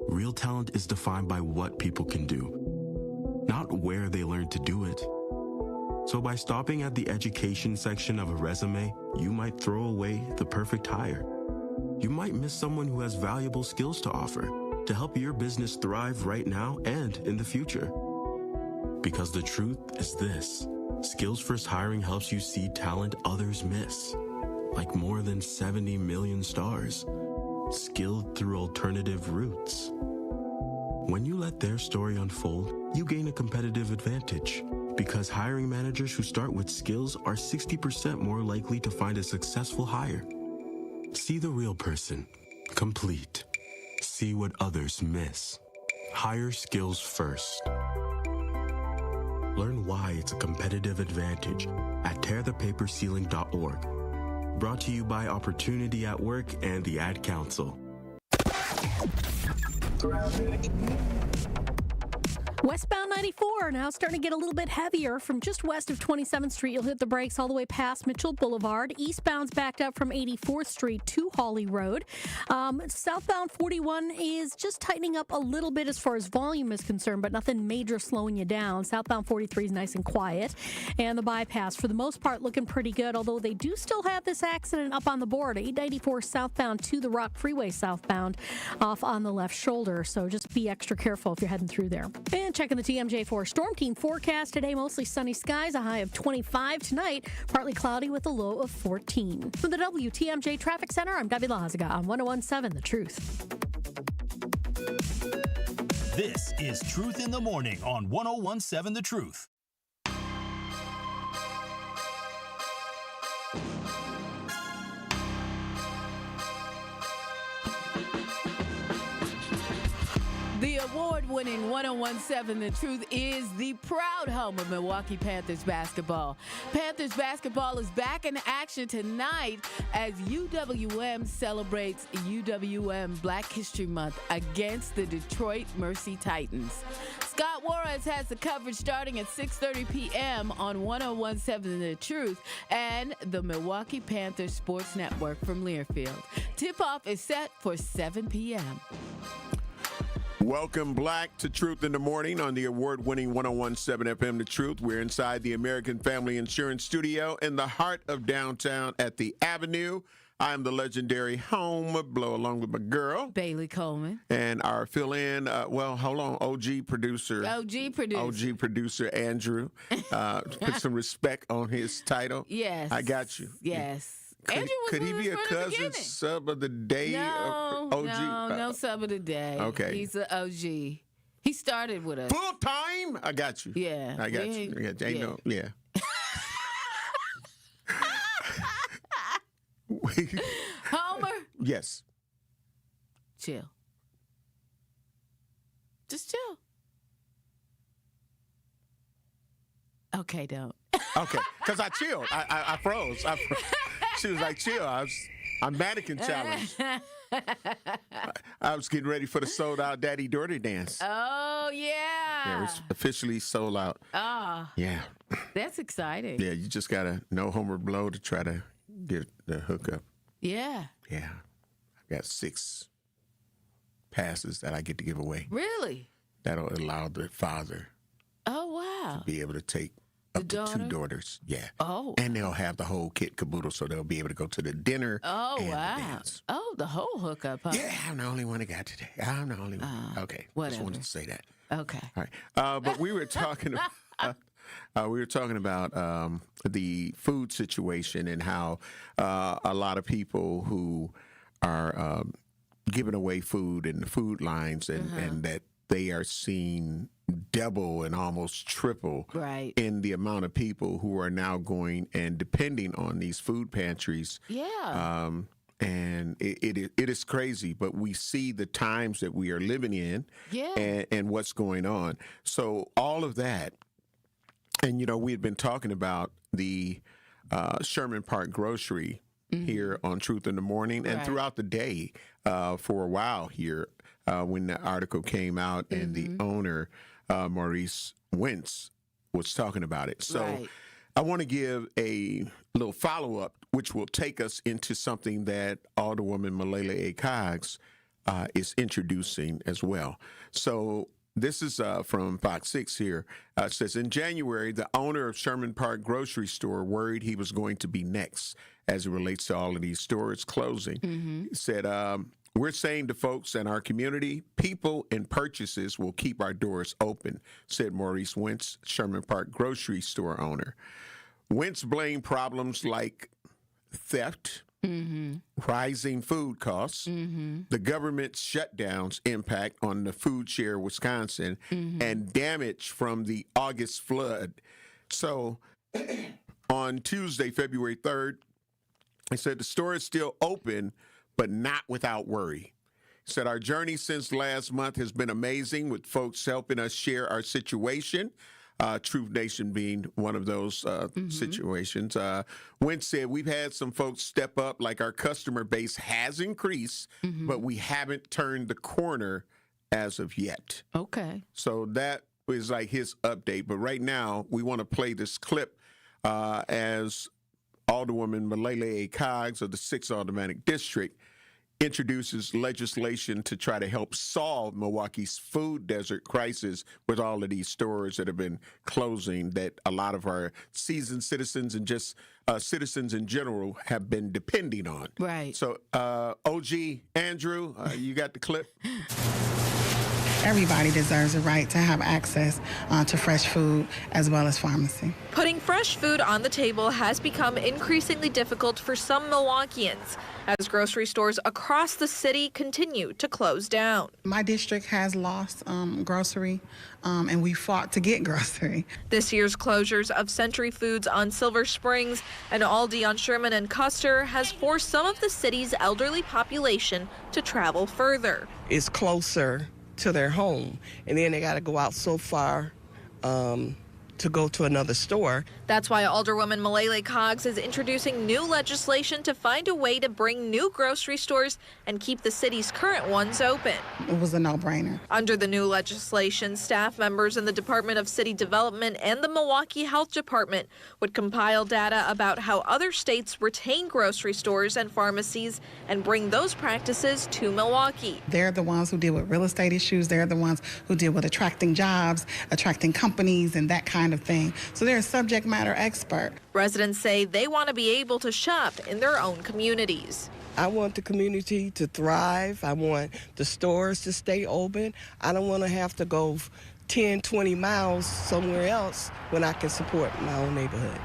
Real talent is defined by what people can do, not where they learn to do it. So by stopping at the education section of a resume, you might throw away the perfect hire. You might miss someone who has valuable skills to offer to help your business thrive right now and in the future. Because the truth is this: Skills First Hiring helps you see talent others miss, like more than 70 million stars, skilled through alternative routes. When you let their story unfold, you gain a competitive advantage, because hiring managers who start with skills are 60% more likely to find a successful hire. See the real person, complete. See what others miss. Hire skills first. Learn why it's a competitive advantage at tearthepaperceiling.org. Brought to you by Opportunity at Work and the Ad Council. Westbound 94 now starting to get a little bit heavier from just west of 27th Street. You'll hit the brakes all the way past Mitchell Boulevard. Eastbound's backed up from 84th Street to Hawley Road. Southbound 41 is just tightening up a little bit as far as volume is concerned, but nothing major slowing you down. Southbound 43 is nice and quiet. And the bypass, for the most part, looking pretty good, although they do still have this accident up on the board. 894 southbound to the Rock Freeway southbound off on the left shoulder. So just be extra careful if you're heading through there. And checking the TMJ4 Storm Team forecast today, mostly sunny skies, a high of 25 tonight, partly cloudy with a low of 14. From the WTMJ Traffic Center, I'm Debbie Lazaga on 101.7 The Truth. This is Truth in the Morning on 101.7 The Truth. The award-winning 101.7 The Truth is the proud home of Milwaukee Panthers basketball. Panthers basketball is back in action tonight as UWM celebrates UWM Black History Month against the Detroit Mercy Titans. Scott Juarez has the coverage starting at 6:30 p.m. on 101.7 The Truth and the Milwaukee Panthers Sports Network from Learfield. Tip-off is set for 7 p.m. Welcome back to Truth in the Morning on the award-winning 101.7 FM The Truth. We're inside the American Family Insurance Studio in the heart of downtown at the Avenue. I'm the legendary Home Blow along with my girl, Bailey Coleman. And our fill-in, OG producer, Andrew. Put some respect on his title. Yes. I got you. Yes. Could he be a cousin sub of the day? No, OG? no sub of the day. Okay. He's an OG. He started with us. Full time? I got you. Yeah. I got you. Yeah. Homer? Yes. Chill. Just chill. Okay, don't. Okay, because I chilled. I froze. She was like, chill. I'm mannequin challenge. I was getting ready for the sold-out Daddy Dirty dance. Oh, yeah. Yeah, it's officially sold out. Ah. Yeah. That's exciting. Yeah, you just got to know Homer Blow to try to get the hookup. Yeah. Yeah. I've got 6 passes that I get to give away. Really? That'll allow the father Oh, wow. to be able to take up to 2 daughters. Yeah. Oh. And they'll have the whole kit caboodle, so they'll be able to go to the dinner. Oh, and wow. the dance. Oh, the whole hookup, huh? Yeah, I'm the only one I got today. I'm the only one. Okay. Whatever. Just wanted to say that. Okay. All right. But we were talking about the food situation and how a lot of people who are giving away food in the food lines and that they are seeing double and almost triple in the amount of people who are now going and depending on these food pantries. Yeah. And it is crazy, but we see the times that we are living in and what's going on. So all of that, and, we had been talking about the Sherman Park Grocery here on Truth in the Morning and throughout the day for a while here when the article came out and the owner, Maurice Wentz, was talking about it. So I want to give a little follow-up, which will take us into something that Alderwoman Malela A. Cogs is introducing as well. So this is from Fox 6 here. It says, in January, the owner of Sherman Park Grocery Store worried he was going to be next as it relates to all of these stores closing. He said, we're saying to folks in our community, people and purchases will keep our doors open, said Maurice Wentz, Sherman Park Grocery Store owner. Wentz blamed problems like theft, rising food costs, the government's shutdowns impact on the food share Wisconsin, and damage from the August flood. So on Tuesday, February 3rd, he said the store is still open, but not without worry. He said our journey since last month has been amazing with folks helping us share our situation. Truth Nation being one of those situations. Wentz said, we've had some folks step up, like our customer base has increased, but we haven't turned the corner as of yet. Okay. So that was like his update. But right now, we want to play this clip as Alderwoman Malela A. Cogs of the 6th Aldermanic District introduces legislation to try to help solve Milwaukee's food desert crisis with all of these stores that have been closing that a lot of our seasoned citizens and just citizens in general have been depending on. Right. So, OG Andrew, you got the clip? Everybody deserves a right to have access to fresh food as well as pharmacy. Putting fresh food on the table has become increasingly difficult for some Milwaukeeans as grocery stores across the city continue to close down. My district has lost grocery, and we fought to get grocery. This year's closures of Century Foods on Silver Springs and Aldi on Sherman and Custer has forced some of the city's elderly population to travel further. It's closer to their home, and then they got to go out so far to go to another store. That's why Alderwoman Malele Coggs is introducing new legislation to find a way to bring new grocery stores and keep the city's current ones open. It was a no-brainer. Under the new legislation, staff members in the Department of City Development and the Milwaukee Health Department would compile data about how other states retain grocery stores and pharmacies and bring those practices to Milwaukee. They're the ones who deal with real estate issues. They're the ones who deal with attracting jobs, attracting companies, and that kind of thing. So they're a subject matter expert. Residents say they want to be able to shop in their own communities. I want the community to thrive. I want the stores to stay open. I don't want to have to go 10, 20 miles somewhere else when I can support my own neighborhood.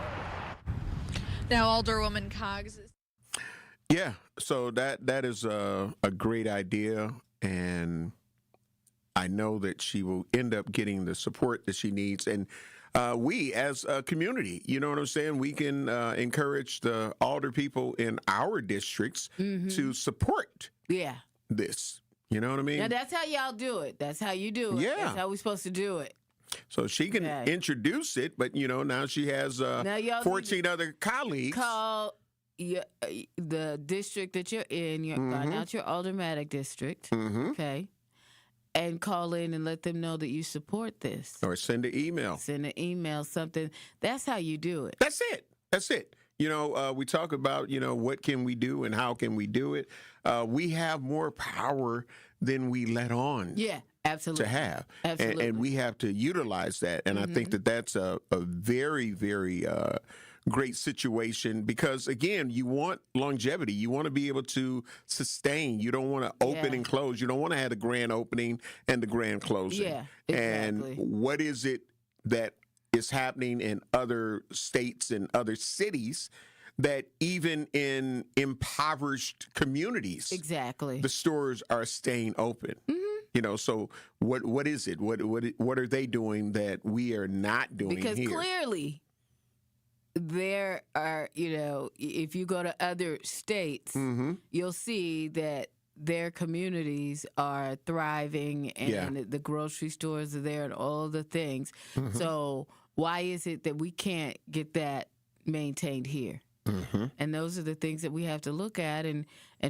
Now, Alderwoman Coggs. Yeah, so that is a great idea, and I know that she will end up getting the support that she needs. And we, as a community, you know what I'm saying, we can encourage the alder people in our districts to support this. You know what I mean? Now, that's how y'all do it. That's how you do it. Yeah. That's how we're supposed to do it. So she can introduce it, but, you know, now she has 14 other colleagues. Call the district that you're in, find out your aldermanic district, okay? And call in and let them know that you support this. Or send an email. Send an email, something. That's how you do it. That's it. That's it. You know, we talk about, you know, what can we do and how can we do it. We have more power than we let on. Yeah, absolutely. To have. Absolutely. And we have to utilize that. And I think that that's a very, very great situation because, again, you want longevity. You want to be able to sustain. You don't want to open and close. You don't want to have the grand opening and the grand closing. Yeah, exactly. And what is it that is happening in other states and other cities that even in impoverished communities, the stores are staying open? You know, so what is it? What are they doing that we are not doing because here? Clearly there are, you know, if you go to other states, you'll see that their communities are thriving and the grocery stores are there and all the things. So why is it that we can't get that maintained here? And those are the things that we have to look at and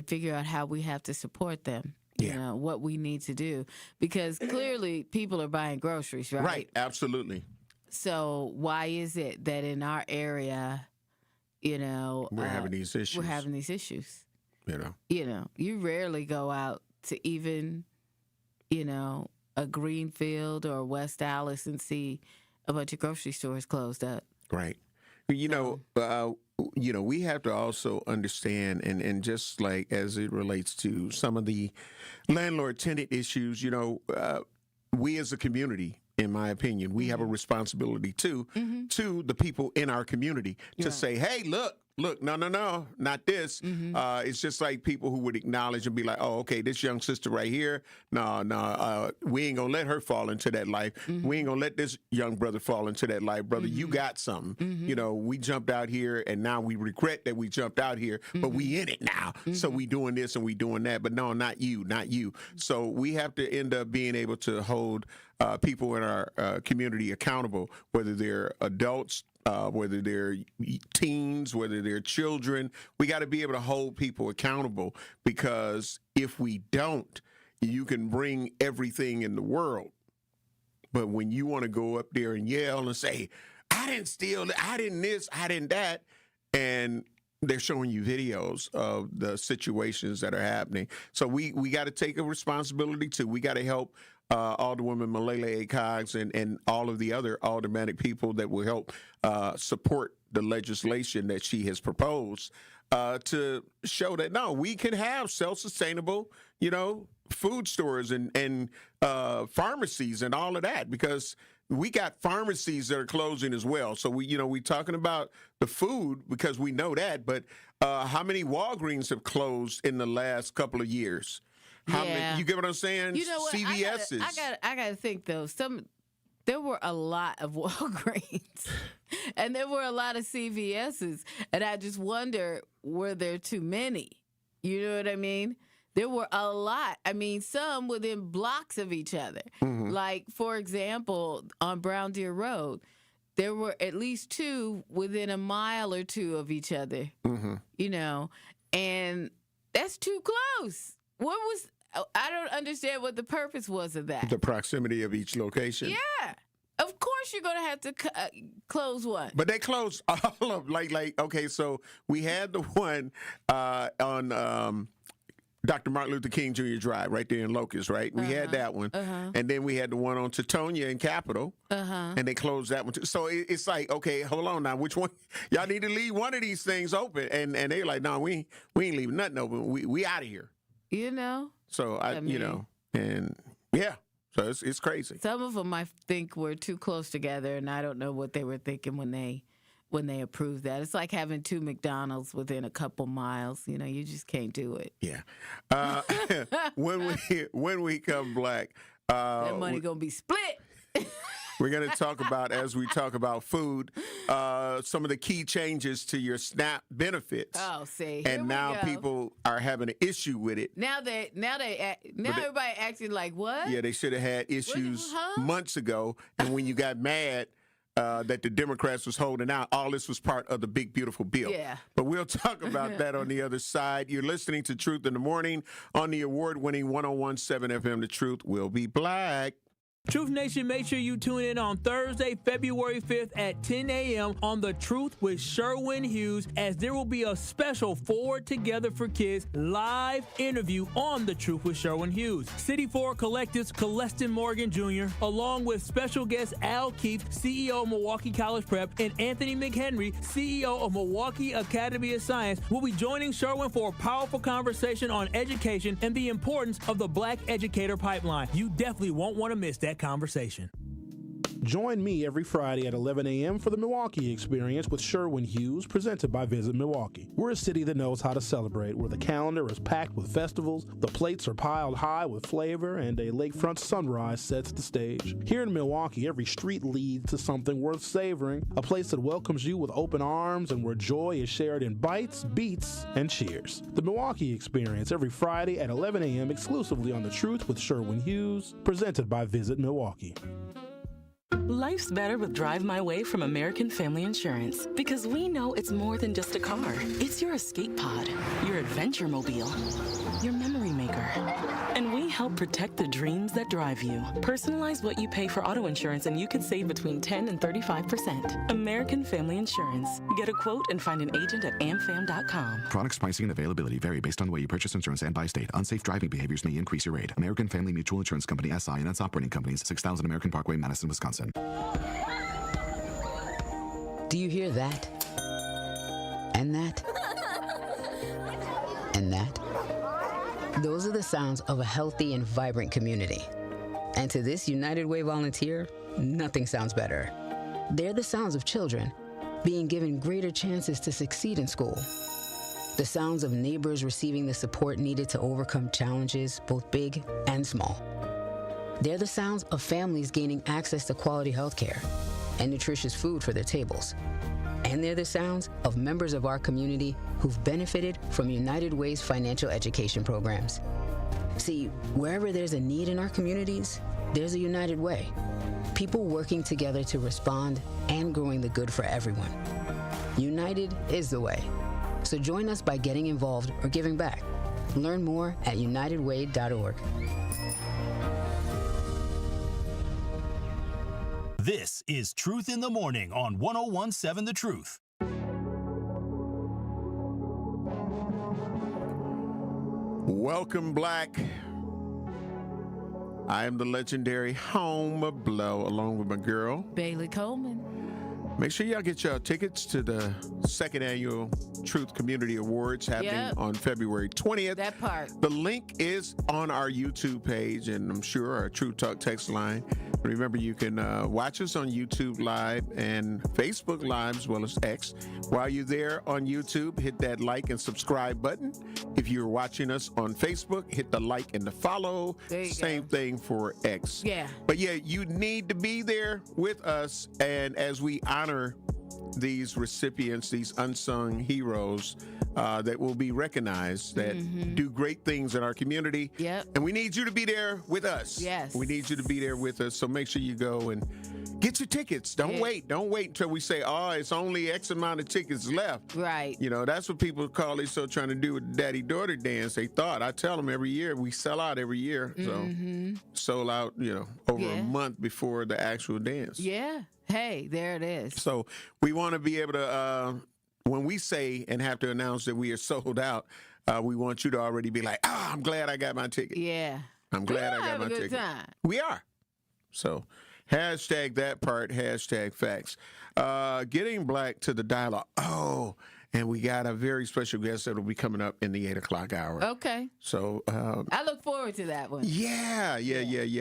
figure out how we have to support them. You know, what we need to do. Because clearly people are buying groceries, right? Right, absolutely. So why is it that in our area, you know, we're having these issues? We're having these issues. You know, you rarely go out to even, you know, a Greenfield or West Allis and see a bunch of grocery stores closed up. Right. You know, we have to also understand, and just like as it relates to some of the landlord-tenant issues, you know, we as a community, in my opinion, we have a responsibility too to the people in our community to say, hey, look, no, not this. It's just like people who would acknowledge and be like, oh, okay, this young sister right here, no, we ain't gonna let her fall into that life. We ain't gonna let this young brother fall into that life. Brother, you got something. You know, we jumped out here and now we regret that we jumped out here, but we in it now. So we doing this and we doing that, but no, not you. So we have to end up being able to hold people in our community accountable, whether they're adults, whether they're teens, whether they're children. We got to be able to hold people accountable, because if we don't, you can bring everything in the world. But when you want to go up there and yell and say, I didn't steal, I didn't this, I didn't that, and they're showing you videos of the situations that are happening. So we got to take a responsibility too. We got to help Alderwoman Malele Coggs and all of the other aldermanic people that will help support the legislation that she has proposed to show that, no, we can have self-sustainable, you know, food stores and pharmacies and all of that, because we got pharmacies that are closing as well. So we talking about the food because we know that, but how many Walgreens have closed in the last couple of years? How many, you get what I'm saying? You know what? CVS's. I gotta think though. There were a lot of Walgreens, and there were a lot of CVS's, and I just wonder, were there too many? You know what I mean? There were a lot. I mean, some within blocks of each other. Like, for example, on Brown Deer Road, there were at least 2 within a mile or 2 of each other, you know, and that's too close. I don't understand what the purpose was of that. The proximity of each location. Yeah. Of course you're going to have to close one. But they closed all of like okay, so we had the one on Dr. Martin Luther King Jr. Drive right there in Locust, right? We had that one. And then we had the one on Teutonia and Capitol. And they closed that one too. So it's like, okay, hold on now. Which one? Y'all need to leave one of these things open. And they're like, no, we ain't leaving nothing open. We out of here. You know? So, I mean, you know, and yeah. So it's crazy. Some of them I think were too close together, and I don't know what they were thinking when they approved that. It's like having 2 McDonald's within a couple miles. You know, you just can't do it. Yeah. When we come back, that money gonna be split. We're going to talk about, as we talk about food, some of the key changes to your SNAP benefits. Oh, see, and now people are having an issy with it. Now everybody acting like what? Yeah, they should have had issues months ago. And when you got mad that the Democrats was holding out, all this was part of the big, beautiful bill. Yeah. But we'll talk about that on the other side. You're listening to Truth in the Morning on the award-winning 101.7 FM. The Truth will be black. Truth Nation, make sure you tune in on Thursday, February 5th at 10 a.m. on The Truth with Sherwin Hughes, as there will be a special Forward Together for Kids live interview on The Truth with Sherwin Hughes. City 4 Collective's Coleston Morgan Jr., along with special guest Al Keith, CEO of Milwaukee College Prep, and Anthony McHenry, CEO of Milwaukee Academy of Science, will be joining Sherwin for a powerful conversation on education and the importance of the Black Educator Pipeline. You definitely won't want to miss that conversation. Join me every Friday at 11 a.m. for the Milwaukee Experience with Sherwin Hughes, presented by Visit Milwaukee. We're a city that knows how to celebrate, where the calendar is packed with festivals, the plates are piled high with flavor, and a lakefront sunrise sets the stage. Here in Milwaukee, every street leads to something worth savoring, a place that welcomes you with open arms and where joy is shared in bites, beats, and cheers. The Milwaukee Experience every Friday at 11 a.m. exclusively on The Truth with Sherwin Hughes, presented by Visit Milwaukee. Life's better with Drive My Way from American Family Insurance, because we know it's more than just a car. It's your escape pod, your adventure mobile, your memory maker. And we help protect the dreams that drive you. Personalize what you pay for auto insurance and you could save between 10 and 35%. American Family Insurance. Get a quote and find an agent at amfam.com. Products, pricing, and availability vary based on the way you purchase insurance and by state. Unsafe driving behaviors may increase your rate. American Family Mutual Insurance Company, SI, and its operating companies, 6000 American Parkway, Madison, Wisconsin. Do you hear that? And that? And that? Those are the sounds of a healthy and vibrant community. And to this United Way volunteer, nothing sounds better. They're the sounds of children being given greater chances to succeed in school. The sounds of neighbors receiving the support needed to overcome challenges, both big and small. They're the sounds of families gaining access to quality health care and nutritious food for their tables. And they're the sounds of members of our community who've benefited from United Way's financial education programs. See, wherever there's a need in our communities, there's a United Way. People working together to respond and growing the good for everyone. United is the way. So join us by getting involved or giving back. Learn more at unitedway.org. This is Truth in the Morning on 101.7 The Truth. Welcome, Black. I am the legendary Home Blow, along with my girl, Bailey Coleman. Make sure y'all get your tickets to the second annual Truth Community Awards happening on February 20th. That part. The link is on our YouTube page, and I'm sure our Truth Talk text line. Remember, you can watch us on YouTube Live and Facebook Live, as well as X. While you're there on YouTube, hit that like and subscribe button. If you're watching us on Facebook, hit the like and the follow. Same thing for X. Yeah. But yeah, you need to be there with us, and as we honor these recipients, these unsung heroes that will be recognized, that do great things in our community. Yep. And we need you to be there with us. Yes. We need you to be there with us. So make sure you go and get your tickets. Don't wait. Don't wait until we say, oh, it's only X amount of tickets left. Right. You know, that's what people call it. So trying to do with the daddy-daughter dance. They thought. I tell them every year, we sell out every year. So sold out, over a month before the actual dance. Yeah. Hey, there it is. So we want to be able to, when we say and have to announce that we are sold out, we want you to already be like, I'm glad I got my ticket. Yeah. I'm glad I got have my a good ticket. time. We are. So hashtag that part, hashtag facts. Getting black to the dialogue. Oh, and we got a very special guest that will be coming up in the 8 o'clock hour. Okay. So I look forward to that one. Yeah.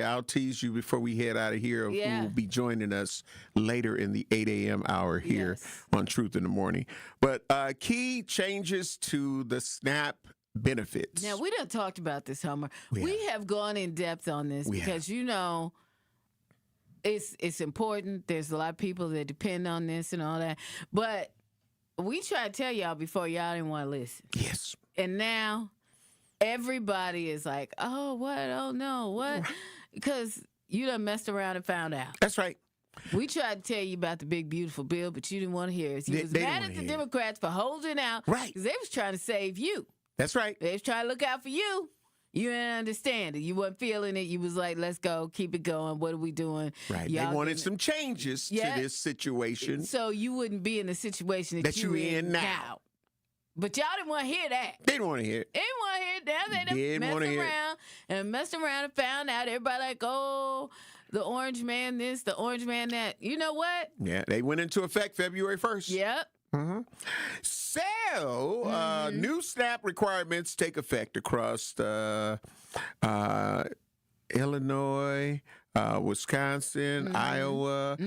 I'll tease you before we head out of here of who will be joining us later in the 8 a.m. hour here on Truth in the Morning. But key changes to the SNAP benefits. Now, we done talked about this, Homer. We have gone in depth on this because, it's important. There's a lot of people that depend on this and all that. But we tried to tell y'all before, y'all didn't want to listen. Yes. And now everybody is like, oh, what? Oh, no, what? Because you done messed around and found out. That's right. We tried to tell you about the big, beautiful bill, but you didn't want to hear it. You was mad at the Democrats for holding out. Right. Because they was trying to save you. That's right. They was trying to look out for you. You didn't understand it. You wasn't feeling it. You was like, let's go, keep it going. What are we doing? Right. They wanted some changes to this situation. So you wouldn't be in the situation that you're in now. But y'all didn't want to hear that. They didn't want to hear it. They didn't want to hear it. Now they done messed around and found out. Everybody like, oh, the orange man this, the orange man that. You know what? Yeah, they went into effect February 1st. Yep. So, new SNAP requirements take effect across Illinois, Wisconsin, Iowa,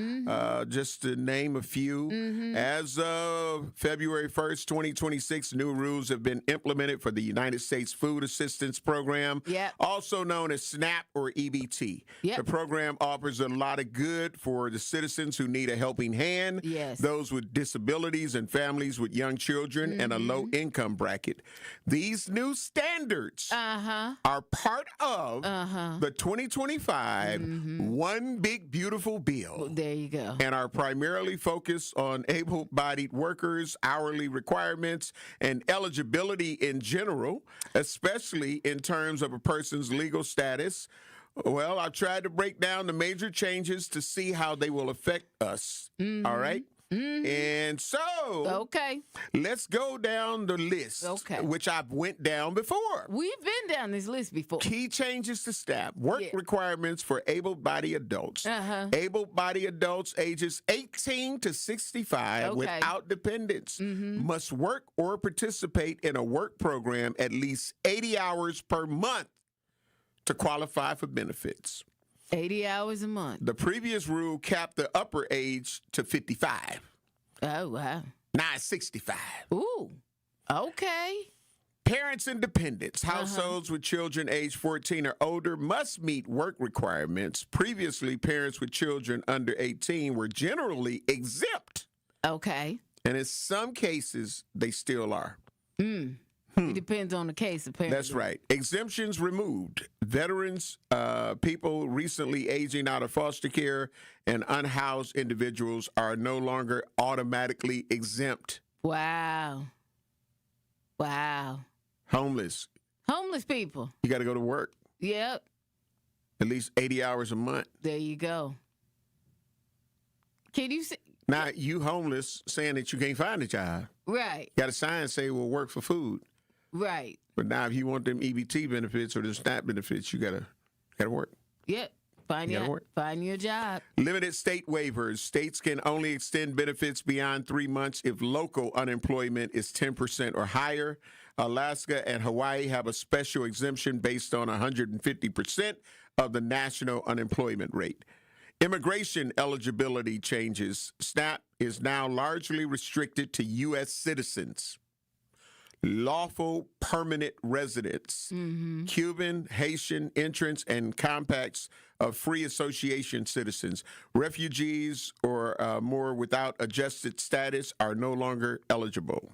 just to name a few. As of February 1st, 2026, new rules have been implemented for the United States Food Assistance Program, also known as SNAP or EBT. The program offers a lot of good for the citizens who need a helping hand, those with disabilities and families with young children and a low income bracket. These new standards are part of the 2025 One Big Beautiful Bill. There you go. And are primarily focused on able-bodied workers, hourly requirements, and eligibility in general, especially in terms of a person's legal status. Well, I've tried to break down the major changes to see how they will affect us. All right? And so, let's go down the list, which I've went down before. We've been down this list before. Key changes to SNAP. Work requirements for able-bodied adults. Able-bodied adults ages 18 to 65 without dependents must work or participate in a work program at least 80 hours per month to qualify for benefits. 80 hours a month. The previous rule capped the upper age to 55. Oh, wow. Now it's 65. Ooh, okay. Parents and dependents, households with children age 14 or older must meet work requirements. Previously, parents with children under 18 were generally exempt. Okay. And in some cases, they still are. It depends on the case, apparently. That's right. Exemptions removed. Veterans, people recently aging out of foster care, and unhoused individuals are no longer automatically exempt. Wow. Homeless people. You got to go to work. Yep. At least 80 hours a month. There you go. Can you see? Now, you homeless saying that you can't find a job. Right. Got a sign say, well, work for food. Right. But now if you want them EBT benefits or the SNAP benefits, you gotta work. Yep. Find your job. Limited state waivers. States can only extend benefits beyond 3 months if local unemployment is 10% or higher. Alaska and Hawaii have a special exemption based on 150% of the national unemployment rate. Immigration eligibility changes. SNAP is now largely restricted to U.S. citizens. lawful permanent residents, Cuban, Haitian entrants, and compacts of free association citizens. Refugees or more without adjusted status are no longer eligible.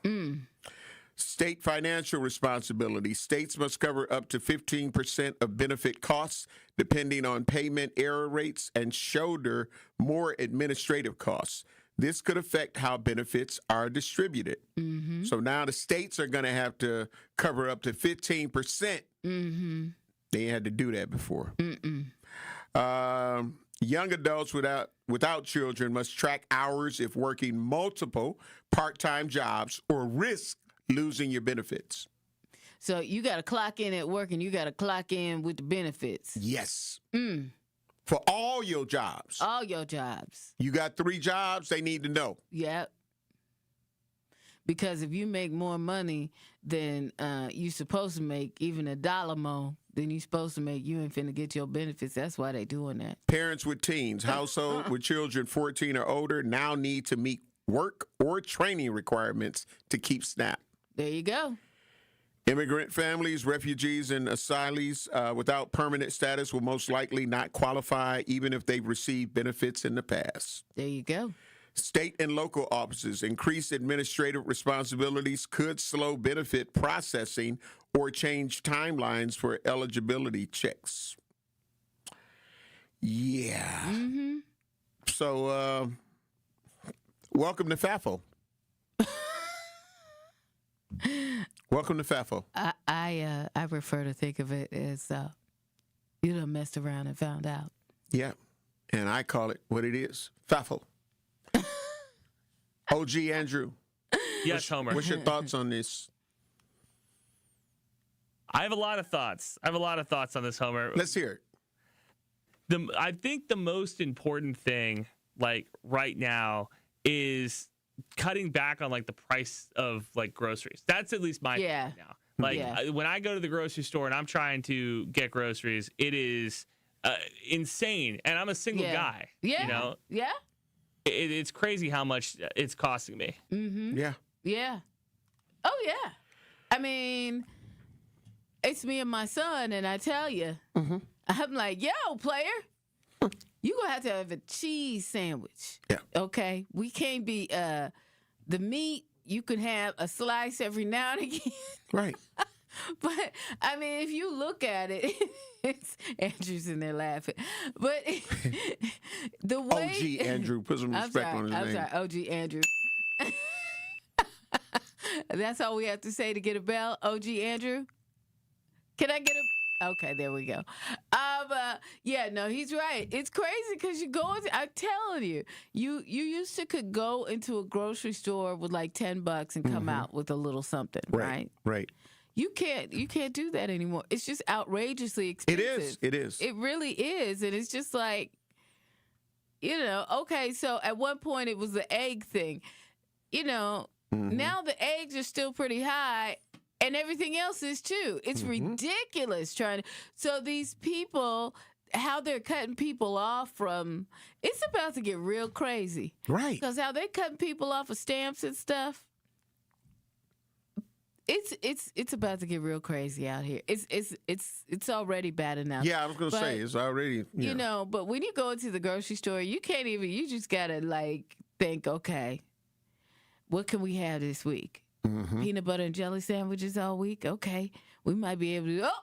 State financial responsibility. States must cover up to 15% of benefit costs, depending on payment error rates, and shoulder more administrative costs. This could affect how benefits are distributed. So now the states are going to have to cover up to 15%. They had to do that before. Young adults without children must track hours if working multiple part-time jobs or risk losing your benefits. So you got to clock in at work and you got to clock in with the benefits. Yes. For all your jobs. All your jobs. You got 3 jobs, they need to know. Yep. Because if you make more money than you're supposed to make, even $1 more than you're supposed to make, you ain't finna get your benefits. That's why they doing that. Parents with teens, household with children 14 or older now need to meet work or training requirements to keep SNAP. There you go. Immigrant families, refugees, and asylees without permanent status will most likely not qualify even if they've received benefits in the past. There you go. State and local offices, increased administrative responsibilities could slow benefit processing or change timelines for eligibility checks. Yeah. So, welcome to FAFO. Welcome to FAFO. I prefer to think of it as you done messed around and found out. Yeah, and I call it what it is, FAFO. OG Andrew. Yes, Homer. What's your thoughts on this? I have a lot of thoughts. On this, Homer. Let's hear it. I think the most important thing, like right now, is cutting back on like the price of like groceries. That's at least my thing now. Like when I go to the grocery store and I'm trying to get groceries, it is insane. And I'm a single guy. Yeah. You know? Yeah. It's crazy how much it's costing me. Yeah. Yeah. Oh yeah. I mean, it's me and my son, and I tell you, I'm like, yo, player, you gonna have to have a cheese sandwich. Yeah. Okay. We can't be the meat. You can have a slice every now and again. Right. But I mean, if you look at it, it's Andrew's in there laughing. But the way OG Andrew, put some respect on his name. I'm sorry, OG Andrew. That's all we have to say to get a bell, OG Andrew. Can I get a? Okay, there we go. Yeah, no, he's right. It's crazy because you go. I'm telling you, you used to could go into a grocery store with like $10 and come out with a little something, right? Right. You can't do that anymore. It's just outrageously expensive. It is. It really is. And it's just like, you know, okay, so at one point it was the egg thing. You know, now the eggs are still pretty high and everything else is too. It's ridiculous so these people, how they're cutting people off from, it's about to get real crazy. Right. Because how they're cutting people off of stamps and stuff. It's about to get real crazy out here. It's already bad enough. Yeah, I was gonna say it's already. Yeah. You know, but when you go into the grocery store, you can't even. You just gotta like think, okay, what can we have this week? Peanut butter and jelly sandwiches all week. Okay, we might be able to. Oh,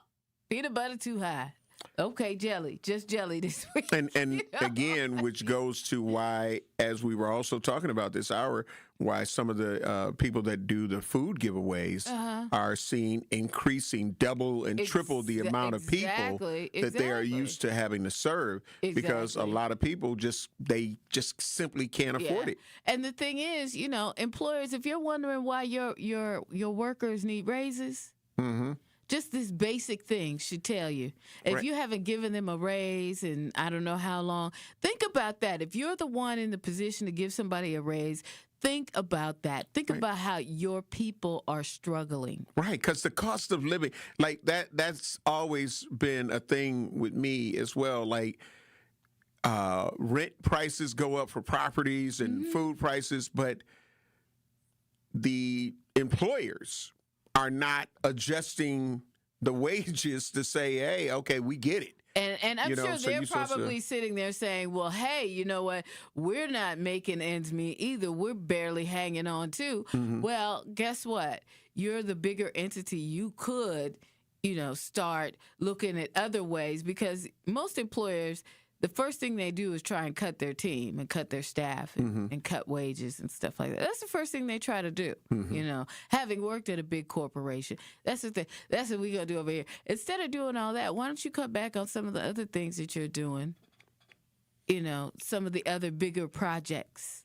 peanut butter too high. Okay, just jelly this week. And again, which goes to why, as we were also talking about this hour, why some of the people that do the food giveaways are seeing increasing double and triple the amount of people that they are used to having to serve, because a lot of people just simply can't afford it. And the thing is, you know, employers, if you're wondering why your workers need raises. Just this basic thing should tell you. If you haven't given them a raise in I don't know how long, think about that. If you're the one in the position to give somebody a raise, think about that. Think about how your people are struggling. Right, because the cost of living, like that's always been a thing with me as well. Like rent prices go up for properties and food prices, but the employers are not adjusting the wages to say, hey, okay, we get it. And I'm sure they're probably sitting there saying, well, hey, you know what? We're not making ends meet either. We're barely hanging on too. Mm-hmm. Well, guess what? You're the bigger entity. You could, start looking at other ways, because most employers, the first thing they do is try and cut their team and cut their staff and cut wages and stuff like that. That's the first thing they try to do, having worked at a big corporation. That's the thing. That's what we're going to do over here. Instead of doing all that, why don't you cut back on some of the other things that you're doing, some of the other bigger projects,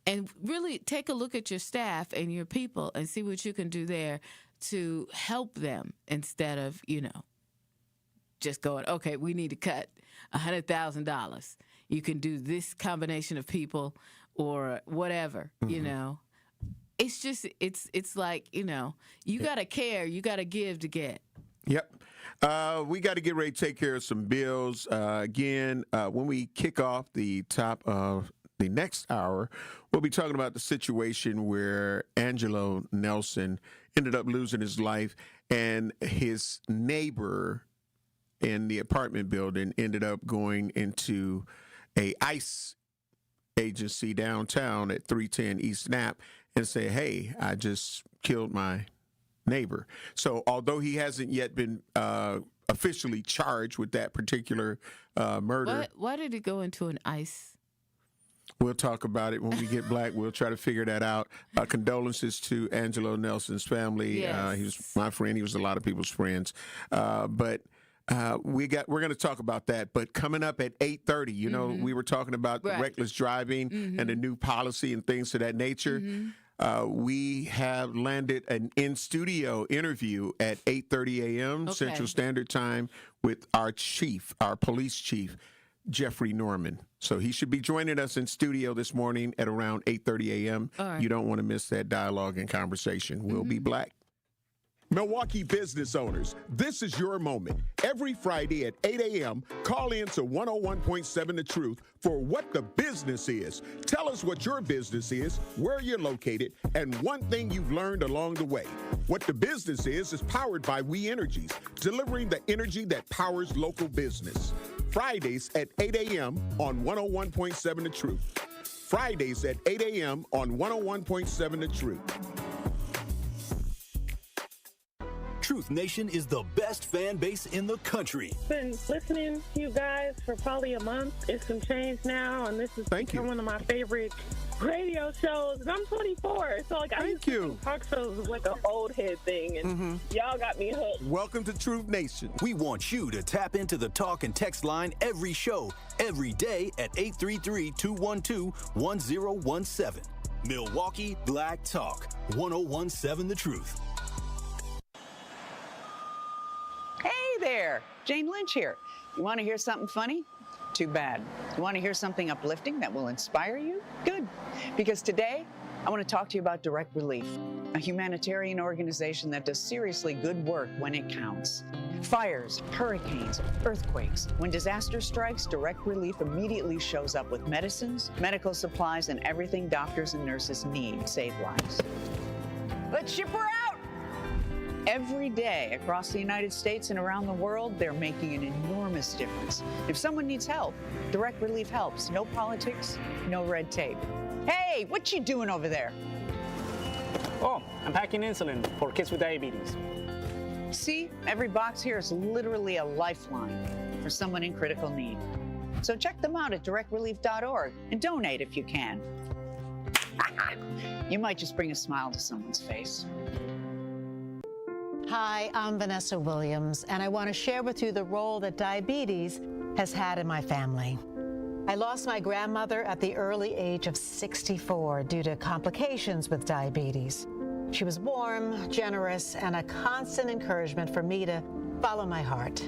and really take a look at your staff and your people and see what you can do there to help them, instead of, just going, okay, we need to cut $100,000. You can do this combination of people or whatever, It's just, it's like, you got to care, you got to give to get. Yep. We got to get ready to take care of some bills. Again, when we kick off the top of the next hour, we'll be talking about the situation where Angelo Nelson ended up losing his life, and his neighbor in the apartment building ended up going into a ICE agency downtown at 310 East Knapp and say, hey, I just killed my neighbor. So although he hasn't yet been officially charged with that particular murder. Why did he go into an ICE? We'll talk about it when we get back. We'll try to figure that out. Condolences to Angelo Nelson's family. Yes. He was my friend. He was a lot of people's friends. But we're going to talk about that. But coming up at 8:30, we were talking about the reckless driving and the new policy and things of that nature. We have landed an in-studio interview at 8:30 a.m. Central Standard Time with our police chief, Jeffrey Norman. So he should be joining us in studio this morning at around 8:30 a.m. Right. You don't want to miss that dialogue and conversation. We'll be black. Milwaukee business owners, this is your moment. Every Friday at 8 a.m., call in to 101.7 The Truth for What the Business Is. Tell us what your business is, where you're located, and one thing you've learned along the way. What the Business is powered by We Energies, delivering the energy that powers local business. Fridays at 8 a.m. on 101.7 The Truth. Fridays at 8 a.m. on 101.7 The Truth. Truth Nation is the best fan base in the country. Been listening to you guys for probably a month. It's some change now, and this has become one of my favorite radio shows. And I'm 24, so I used to think talk shows was like an old head thing, and y'all got me hooked. Welcome to Truth Nation. We want you to tap into the talk and text line every show, every day at 833-212-1017. Milwaukee Black Talk, 1017 The Truth. Hey there, Jane Lynch here. You want to hear something funny? Too bad. You want to hear something uplifting that will inspire you? Good. Because today, I want to talk to you about Direct Relief, a humanitarian organization that does seriously good work when it counts. Fires, hurricanes, earthquakes. When disaster strikes, Direct Relief immediately shows up with medicines, medical supplies, and everything doctors and nurses need to save lives. Let's ship her out! Every day across the United States and around the world, they're making an enormous difference. If someone needs help, Direct Relief helps. No politics, no red tape. Hey, what you doing over there? Oh, I'm packing insulin for kids with diabetes. See, every box here is literally a lifeline for someone in critical need. So check them out at directrelief.org and donate if you can. You might just bring a smile to someone's face. Hi, I'm Vanessa Williams, and I want to share with you the role that diabetes has had in my family. I lost my grandmother at the early age of 64 due to complications with diabetes. She was warm, generous, and a constant encouragement for me to follow my heart.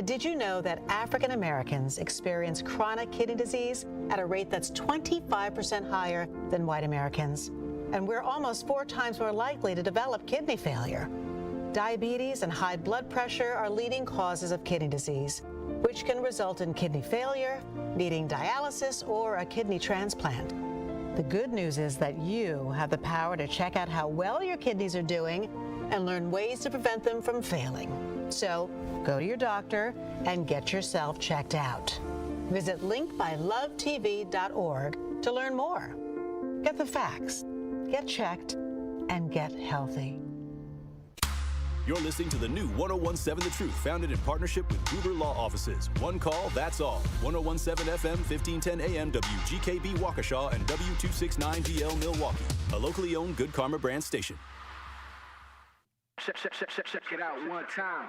Did you know that African Americans experience chronic kidney disease at a rate that's 25% higher than white Americans? And we're almost 4 times more likely to develop kidney failure. Diabetes and high blood pressure are leading causes of kidney disease, which can result in kidney failure, needing dialysis, or a kidney transplant. The good news is that you have the power to check out how well your kidneys are doing and learn ways to prevent them from failing. So go to your doctor and get yourself checked out. Visit linkmylovetv.org to learn more. Get the facts, get checked, and get healthy. You're listening to the new 1017 The Truth, founded in partnership with Gruber Law Offices. One call, that's all. 1017 FM, 1510 AM, WGKB Waukesha, and W269DL Milwaukee. A locally owned Good Karma brand station. Check it out one time.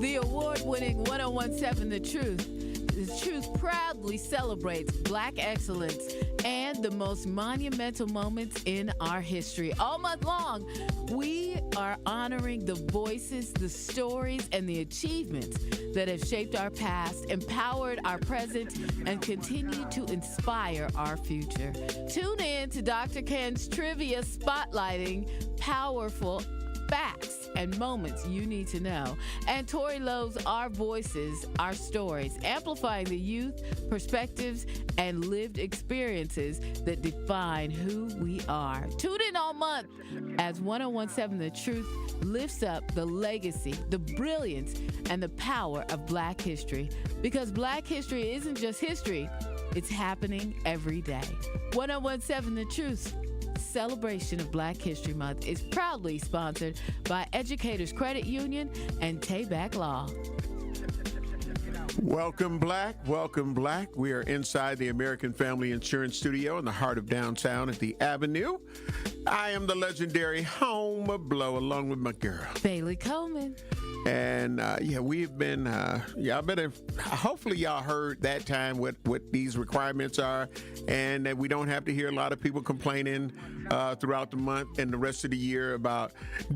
The award-winning 1017 The Truth. The Truth proudly celebrates Black excellence and the most monumental moments in our history. All month long, we are honoring the voices, the stories, and the achievements that have shaped our past, empowered our present, and continue to inspire our future. Tune in to Dr. Ken's Trivia spotlighting powerful facts and moments you need to know. And Tori Lowe's Our Voices, Our Stories, amplifying the youth, perspectives, and lived experiences that define who we are. Tune in all month as 1017 The Truth lifts up the legacy, the brilliance, and the power of Black history. Because Black history isn't just history, it's happening every day. 1017 The Truth celebration of Black History Month is proudly sponsored by Educators Credit Union and Tayback Law. Welcome, Black. Welcome, Black. We are inside the American Family Insurance Studio in the heart of downtown at the Avenue. I am the legendary Home Blow, along with my girl, Bailey Coleman. And we've been, hopefully y'all heard that time what these requirements are, and that we don't have to hear a lot of people complaining throughout the month and the rest of the year about,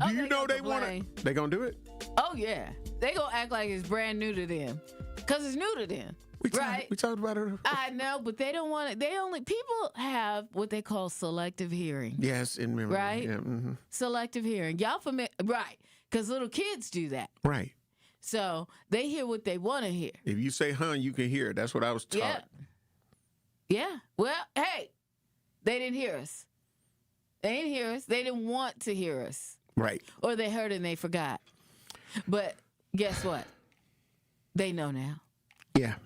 do you know they want to, they gonna do it? Oh yeah, they gonna act like it's brand new to them, because it's new to them. We talked about it. I know, but they don't want it. People have what they call selective hearing. Yes, in memory. Right? Yeah, mm-hmm. Selective hearing. Y'all familiar? Right. Because little kids do that. Right. So they hear what they want to hear. If you say, you can hear it. That's what I was taught. Yeah. Well, hey, they didn't hear us. They didn't hear us. They didn't want to hear us. Right. Or they heard and they forgot. But guess what? They know now. Yeah.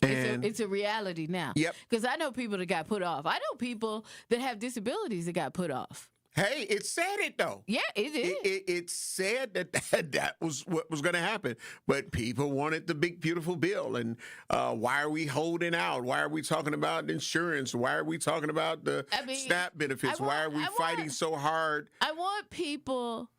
And it's a reality now. Yep. Because I know people that got put off. I know people that have disabilities that got put off. Hey, it said it, though. Yeah, it did. It said that was what was going to happen. But people wanted the big, beautiful bill. And why are we holding out? Why are we talking about insurance? Why are we talking about the SNAP benefits? Why are we fighting so hard? I want people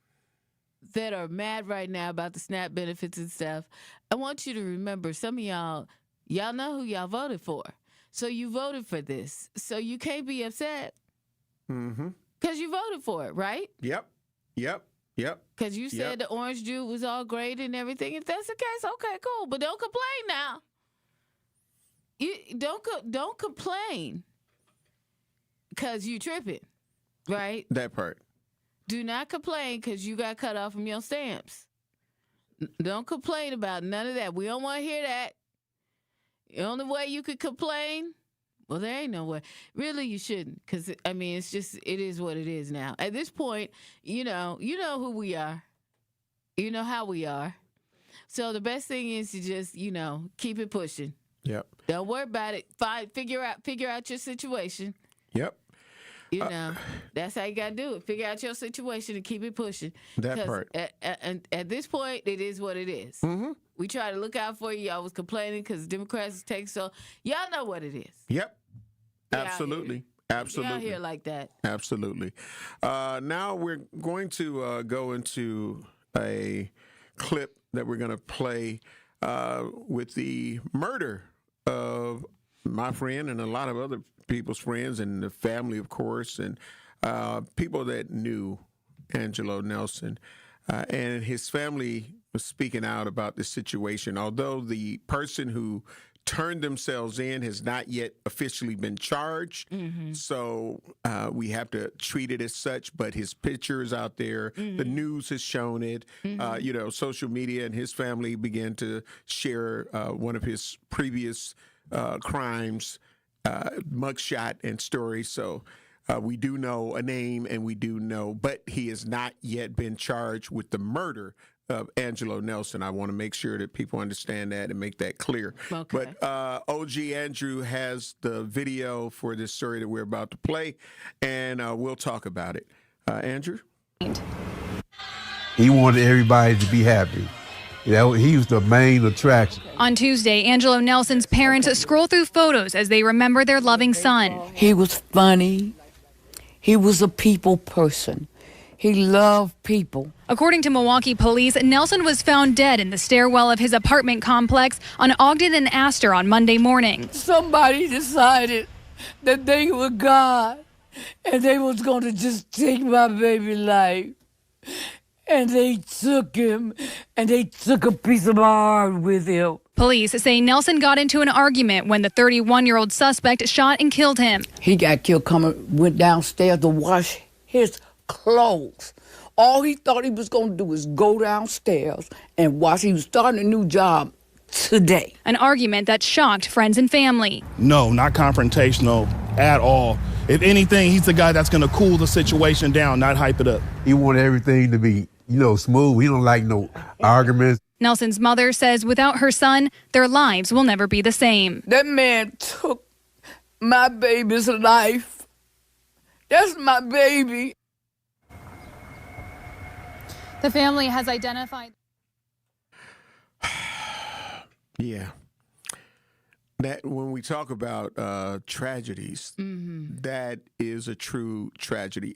that are mad right now about the SNAP benefits and stuff. I want you to remember, some of y'all know who y'all voted for. So you voted for this. So you can't be upset. Mm-hmm. Because you voted for it, right? Yep. Because you said the orange juice was all great and everything. If that's the case, okay, cool. But don't complain now. You don't complain because you tripping, right? That part. Do not complain because you got cut off from your stamps. Don't complain about none of that. We don't want to hear that. The only way you could complain, well, there ain't no way. Really, you shouldn't, because, it is what it is now. At this point, you know who we are. You know how we are. So the best thing is to just, keep it pushing. Yep. Don't worry about it. Figure out your situation. Yep. That's how you got to do it. Figure out your situation and keep it pushing. That part. At this point, it is what it is. Mm-hmm. We try to look out for you. Y'all was complaining because Democrats take so. Y'all know what it is. Yep. Absolutely. Absolutely. Y'all here like that. Absolutely. Now we're going to go into a clip that we're going to play with the murder of my friend and a lot of other people's friends and the family, of course, and people that knew Angelo Nelson. And his family was speaking out about this situation, although the person who turned themselves in has not yet officially been charged. Mm-hmm. So we have to treat it as such, but his picture is out there. Mm-hmm. The news has shown it. Mm-hmm. Social media, and his family began to share one of his previous crimes mugshot and story. So we do know a name, and we do know, but he has not yet been charged with the murder of Angelo Nelson. I want to make sure that people understand that and make that clear. Okay. But OG Andrew has the video for this story that we're about to play, and we'll talk about it. Andrew? He wanted everybody to be happy. He was the main attraction. On Tuesday, Angelo Nelson's parents scroll through photos as they remember their loving son. He was funny. He was a people person. He loved people. According to Milwaukee police, Nelson was found dead in the stairwell of his apartment complex on Ogden and Astor on Monday morning. Somebody decided that they were God and they was going to just take my baby life. And they took him, and they took a piece of my heart with him. Police say Nelson got into an argument when the 31-year-old suspect shot and killed him. He got killed went downstairs to wash his clothes. All he thought he was going to do was go downstairs and wash. He was starting a new job today. An argument that shocked friends and family. No, not confrontational at all. If anything, he's the guy that's going to cool the situation down, not hype it up. He wanted everything to be, smooth. He don't like no arguments. Nelson's mother says without her son, their lives will never be the same. That man took my baby's life. That's my baby. The family has identified. Yeah. That when we talk about tragedies, that is a true tragedy.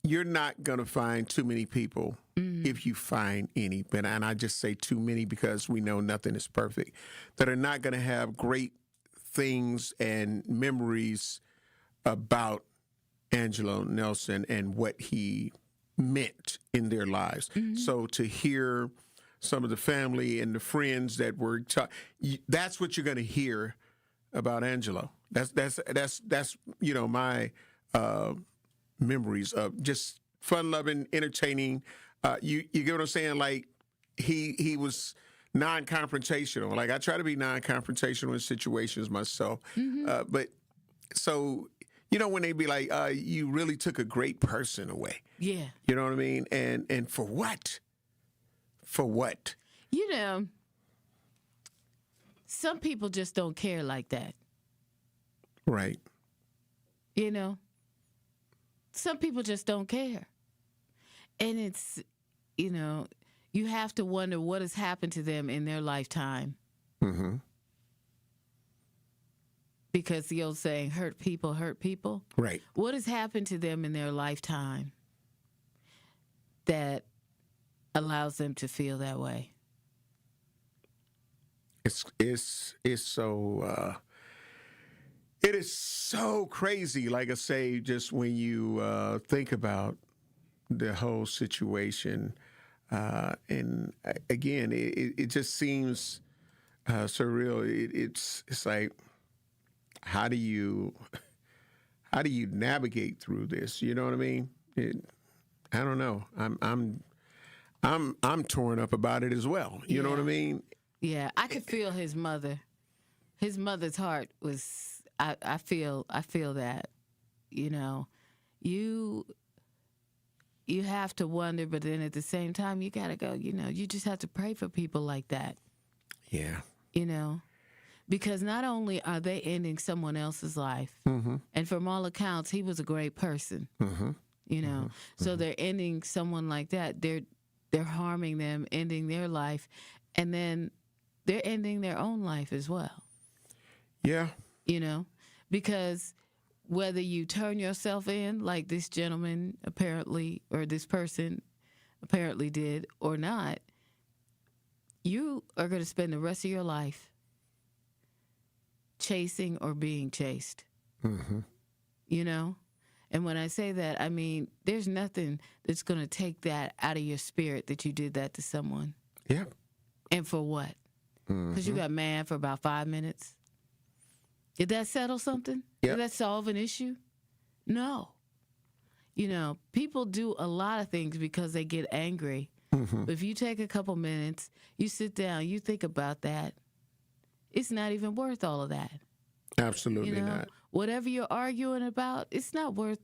You're not going to find too many people, if you find any, and I just say too many because we know nothing is perfect, that are not going to have great things and memories about Angelo Nelson and what he meant in their lives. So to hear some of the family and the friends that were that's what you're going to hear about Angelo. That's my memories of just fun-loving, entertaining. You get what I'm saying? Like he was non-confrontational. Like I try to be non-confrontational in situations myself. But so when they be like, you really took a great person away. Yeah. You know what I mean? And for what? For what? Some people just don't care like that. Right. Some people just don't care. And it's, you have to wonder what has happened to them in their lifetime. Because the old saying, hurt people hurt people. Right. What has happened to them in their lifetime that allows them to feel that way? It's so it is so crazy. Like I say, just when you think about the whole situation, and again, it just seems surreal. It's like, how do you navigate through this? You know what I mean? I don't know. I'm torn up about it as well. You know what I mean? Yeah, I could feel his mother. His mother's heart was. I feel that. You have to wonder, but then at the same time, you gotta go. You just have to pray for people like that. Yeah. Because not only are they ending someone else's life, and from all accounts, he was a great person. So they're ending someone like that. They're harming them, ending their life, and then they're ending their own life as well. Yeah. Because whether you turn yourself in like this gentleman apparently, or this person apparently did or not, you are going to spend the rest of your life chasing or being chased. And when I say that, I mean, there's nothing that's going to take that out of your spirit that you did that to someone. Yeah. And for what? Because you got mad for about 5 minutes. Did that settle something? Yep. Did that solve an issue? No. People do a lot of things because they get angry. But if you take a couple minutes, you sit down, you think about that, it's not even worth all of that. Absolutely not. Whatever you're arguing about, it's not worth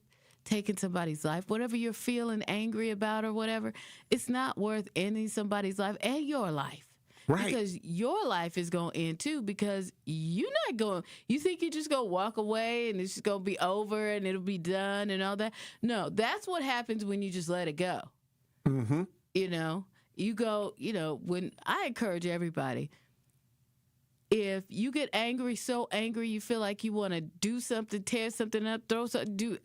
taking somebody's life. Whatever you're feeling angry about or whatever, it's not worth ending somebody's life and your life. Right. Because your life is going to end too, because you think you're just going to walk away and it's just going to be over and it'll be done and all that. No, that's what happens when you just let it go. Mm-hmm. You go, when I encourage everybody, if you get angry, so angry you feel like you want to do something, tear something up,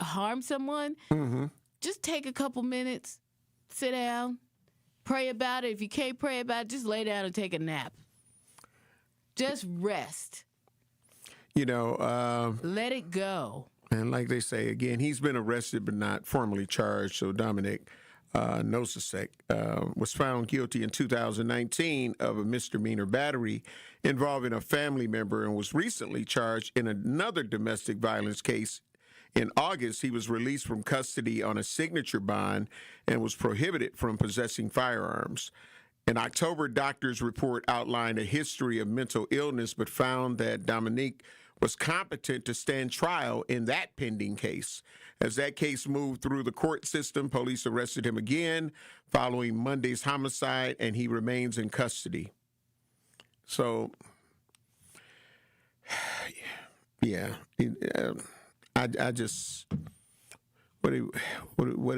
harm someone, just take a couple minutes, sit down, pray about it. If you can't pray about it, just lay down and take a nap. Just rest. Let it go. And like they say, again, he's been arrested but not formally charged. So Dominic Nosacek was found guilty in 2019 of a misdemeanor battery involving a family member and was recently charged in another domestic violence case. In August, he was released from custody on a signature bond and was prohibited from possessing firearms. In October, doctors' report outlined a history of mental illness, but found that Dominique was competent to stand trial in that pending case. As that case moved through the court system, police arrested him again following Monday's homicide, and he remains in custody. So, yeah, I just, what do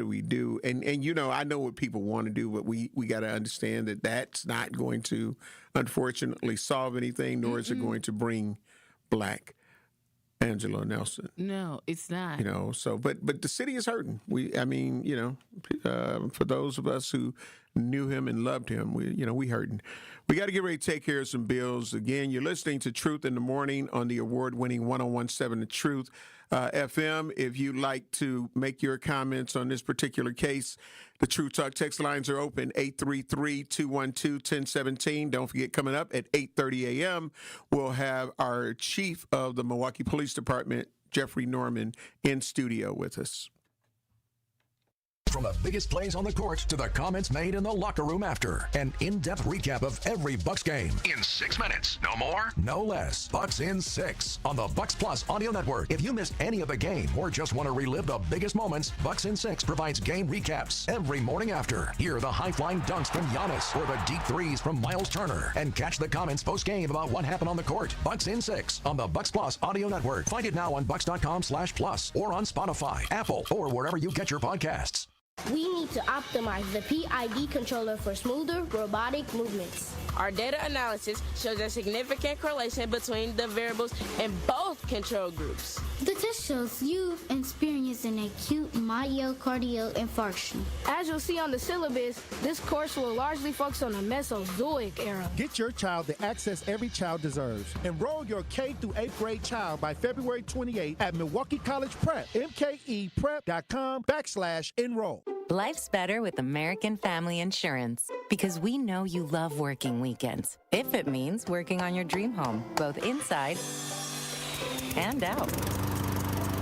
we do? And I know what people want to do, but we got to understand that that's not going to, unfortunately, solve anything, nor is it going to bring black Angela Nelson. No, it's not. But the city is hurting. For those of us who knew him and loved him, we hurting. We got to get ready to take care of some bills. Again, you're listening to Truth in the Morning on the award-winning 1017 The Truth FM. If you'd like to make your comments on this particular case, the True Talk text lines are open, 833-212-1017. Don't forget, coming up at 8:30 a.m., we'll have our chief of the Milwaukee Police Department, Jeffrey Norman, in studio with us. From the biggest plays on the court to the comments made in the locker room after. An in-depth recap of every Bucks game. In 6 minutes. No more, no less. Bucks in 6 on the Bucks Plus audio network. If you missed any of the game or just want to relive the biggest moments, Bucks in 6 provides game recaps every morning after. Hear the high-flying dunks from Giannis or the deep threes from Miles Turner. And catch the comments post-game about what happened on the court. Bucks in 6 on the Bucks Plus audio network. Find it now on bucks.com/plus or on Spotify, Apple, or wherever you get your podcasts. We need to optimize the PID controller for smoother robotic movements. Our data analysis shows a significant correlation between the variables in both control groups. The test shows you've experienced an acute myocardial infarction. As you'll see on the syllabus, this course will largely focus on the Mesozoic era. Get your child the access every child deserves. Enroll your K through 8th grade child by February 28 at Milwaukee College Prep, mkeprep.com/enroll. Life's better with American Family Insurance because we know you love working weekends. If it means working on your dream home, both inside and out.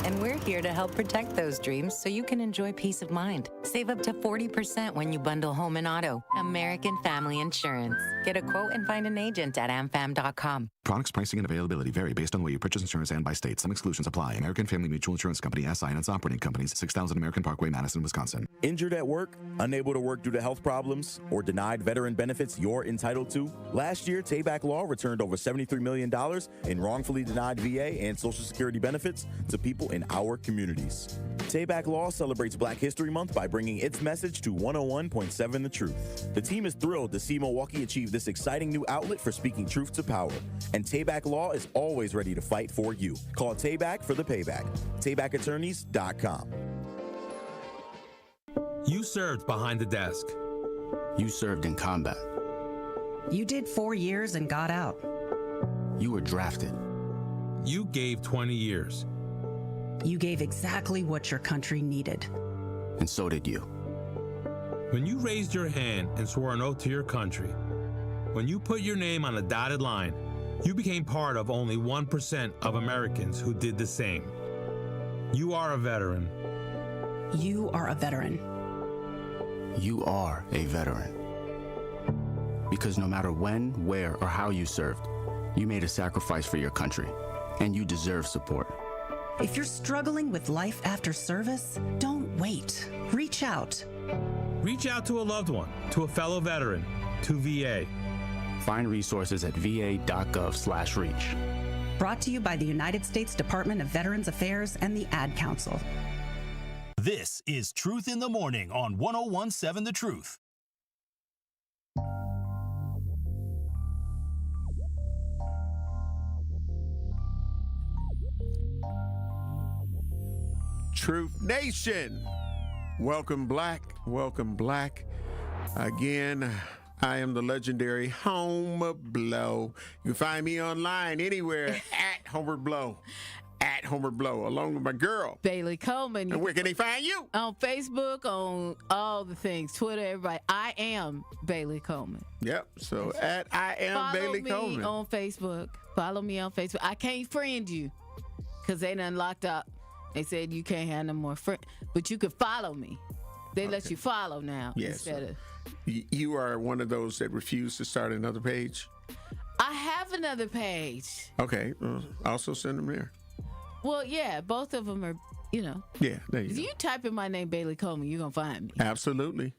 And we're here to help protect those dreams so you can enjoy peace of mind. Save up to 40% when you bundle home and auto. American Family Insurance. Get a quote and find an agent at amfam.com. Products, pricing, and availability vary based on the way you purchase insurance and by state. Some exclusions apply. American Family Mutual Insurance Company, SI, and its operating companies, 6000 American Parkway, Madison, Wisconsin. Injured at work, unable to work due to health problems, or denied veteran benefits you're entitled to? Last year, Tayback Law returned over $73 million in wrongfully denied VA and Social Security benefits to people in our communities. Tayback Law celebrates Black History Month by bringing its message to 101.7 The Truth. The team is thrilled to see Milwaukee achieve this exciting new outlet for speaking truth to power. And Tayback Law is always ready to fight for you. Call Tayback for the payback. TaybackAttorneys.com. You served behind the desk. You served in combat. You did 4 years and got out. You were drafted. You gave 20 years. You gave exactly what your country needed. And so did you. When you raised your hand and swore an oath to your country, when you put your name on a dotted line, you became part of only 1% of Americans who did the same. You are a veteran. You are a veteran. You are a veteran. Because no matter when, where, or how you served, you made a sacrifice for your country. and you deserve support. If you're struggling with life after service, don't wait. Reach out. Reach out to a loved one, to a fellow veteran, to VA. Find resources at va.gov/reach. Brought to you by the United States Department of Veterans Affairs and the Ad Council. This is Truth in the Morning on 101.7 The Truth. Truth Nation. Welcome, Black. Welcome, Black. Again, I am the legendary Homer Blow. You can find me online anywhere at Homer Blow. At Homer Blow, along with my girl, Bailey Coleman. And where can they find you? On Facebook, on all the things, Twitter, everybody. I am Bailey Coleman. Yep. So at I am Bailey Coleman. Follow me on Facebook. Follow me on Facebook. I can't friend you because they done locked up. They said you can't have no more friends, but you can follow me. They let you follow now. Yes. Instead of, you are one of those that refuse to start another page? I have another page. Okay. Also send them there. Well, yeah, both of them are, Yeah, there you go. You type in my name, Bailey Coleman, you're going to find me. Absolutely.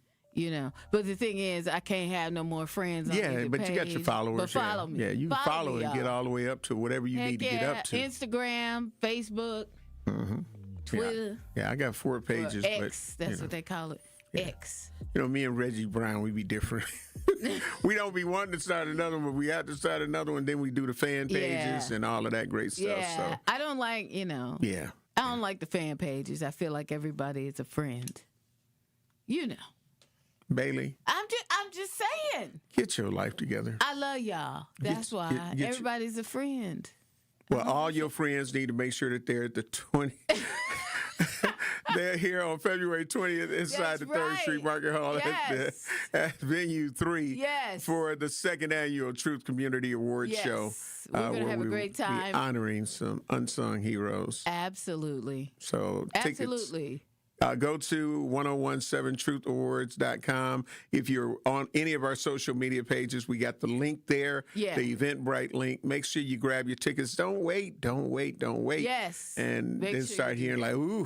But the thing is, I can't have no more friends on either but page, you got your followers. But follow me. Yeah, you can follow and get all the way up to whatever you need to get up to. Instagram, Facebook, Twitter. Yeah, I got 4 pages. X, but, that's what they call it. Yeah. X. Me and Reggie Brown, we be different. We don't be wanting to start another one, but we have to start another one. Then we do the fan pages and all of that great stuff. Yeah, so. I don't like, Yeah. I don't like the fan pages. I feel like everybody is a friend. Bailey. I'm just saying. Get your life together. I love y'all. That's why everybody's a friend. Well, all your friends need to make sure that they're at the 20. They're here on February 20th inside the 3rd Street Market Hall at Venue 3 for the 2nd annual Truth Community Awards show. We're going to have a great time. Be honoring some unsung heroes. Absolutely. So Absolutely. Go to 1017truthawards.com. If you're on any of our social media pages, we got the link there, the Eventbrite link. Make sure you grab your tickets. Don't wait. Yes. And then start hearing like, ooh,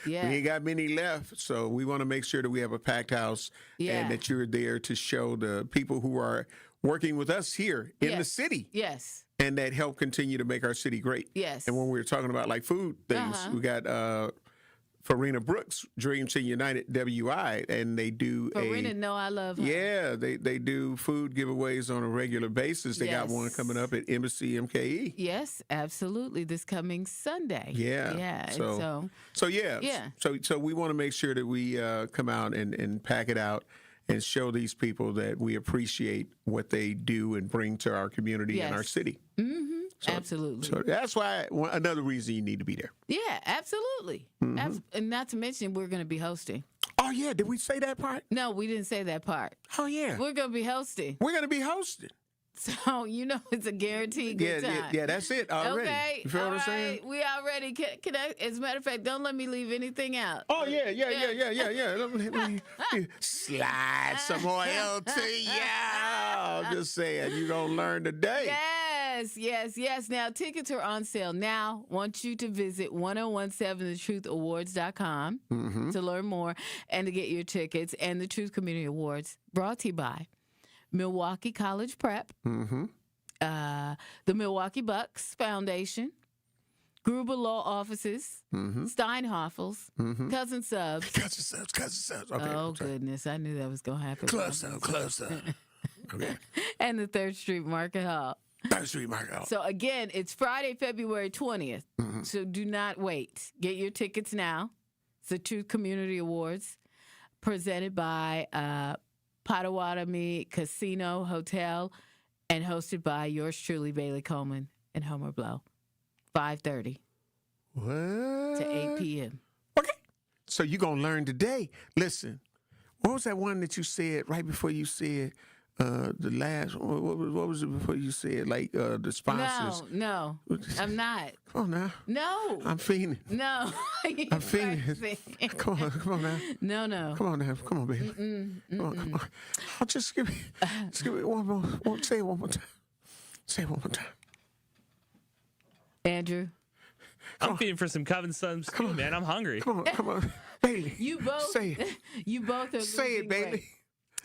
we ain't got many left. So we want to make sure that we have a packed house and that you're there to show the people who are working with us here in the city. Yes. And that help continue to make our city great. Yes. And when we're talking about like food things, we got Farina Brooks, Dream Team United WI, and they do Farina, I love her. Yeah, they do food giveaways on a regular basis. They got one coming up at Embassy MKE. Yes, absolutely. This coming Sunday. Yeah. Yeah. So we want to make sure that we come out and pack it out and show these people that we appreciate what they do and bring to our community and our city. Mm-hmm. Absolutely. So that's why another reason you need to be there. Yeah, absolutely. Mm-hmm. And not to mention, we're going to be hosting. Oh, yeah. Did we say that part? No, we didn't say that part. Oh, yeah. We're going to be hosting. We're going to be hosting. So, it's a guaranteed good time. Yeah, that's it already. Okay. You feel what I'm saying? We already, can I, as a matter of fact, don't let me leave anything out. Oh, yeah. Let me slide some oil to you. I'm just saying, you're going to learn today. Yes. Now, tickets are on sale now. Want you to visit 1017thetruthAwards.com to learn more and to get your tickets. And the Truth Community Awards brought to you by Milwaukee College Prep, the Milwaukee Bucks Foundation, Gruber Law Offices, Steinhoffels, Cousin Subs. Cousin Subs. Okay, oh, goodness. I knew that was going to happen. Close up. Okay. And the 3rd Street Market Hall. 3rd Street Market Hall. So, again, it's Friday, February 20th. So do not wait. Get your tickets now. It's the Truth Community Awards presented by Potawatomi Casino Hotel and hosted by yours truly, Bailey Coleman and Homer Blow. 5:30 to 8 p.m. Okay. So you're going to learn today. Listen, what was that one that you said right before you said the last, what was it before you said, like the sponsors? No, I'm not. Come on now. No. I'm feeling it. No. I'm feeling it. Come on now. No. Come on now. Come on, baby. Come on. Oh, just give me one more. Say it one more time. Say it one more time. Andrew? I'm feeding for some Coven Sons too, man. I'm hungry. Come on. Bailey. You both say it. You both are say losing it, Bailey. weight.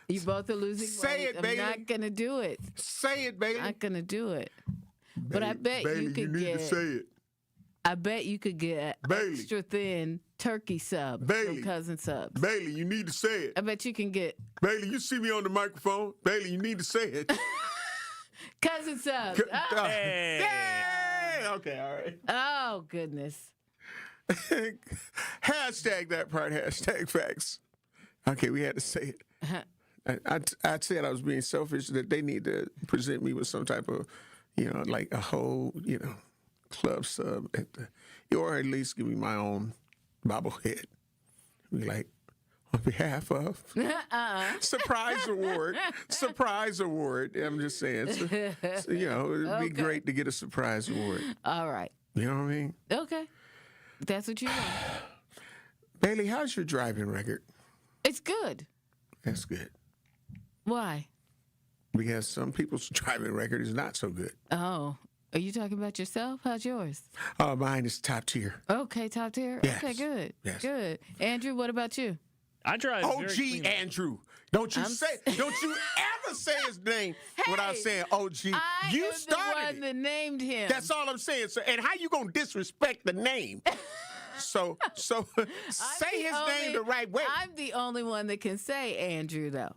You both are losing say weight. it, Bailey. I'm not gonna do it. Say it, Bailey. Not gonna do it. But I bet Bailey, you could you need get. to say it. I bet you could get Bailey. extra thin turkey sub from Cousin Subs. Bailey, you need to say it. I bet you can get Bailey, you see me on the microphone. Bailey, you need to say it. Cousin Subs. Hey. Okay, all right. Oh, goodness. Hashtag that part. Hashtag facts. Okay, we had to say it. I said I was being selfish, that they need to present me with some type of, like a whole, club sub, or at least give me my own bobblehead. Be like, on behalf of surprise award. I'm just saying. So, it'd be great to get a surprise award. All right. You know what I mean? Okay. That's what you want. Bailey, how's your driving record? It's good. That's good. Why? Because some people's driving record is not so good. Oh. Are you talking about yourself? How's yours? Mine is top tier. Okay, top tier? Yes. Okay, good. Yes. Good. Andrew, what about you? I drive OG Andrew. Don't you ever say his name without saying OG. You started the one that named him. That's all I'm saying. So, and how you gonna disrespect the name? So say his name the right way. I'm the only one that can say Andrew, though.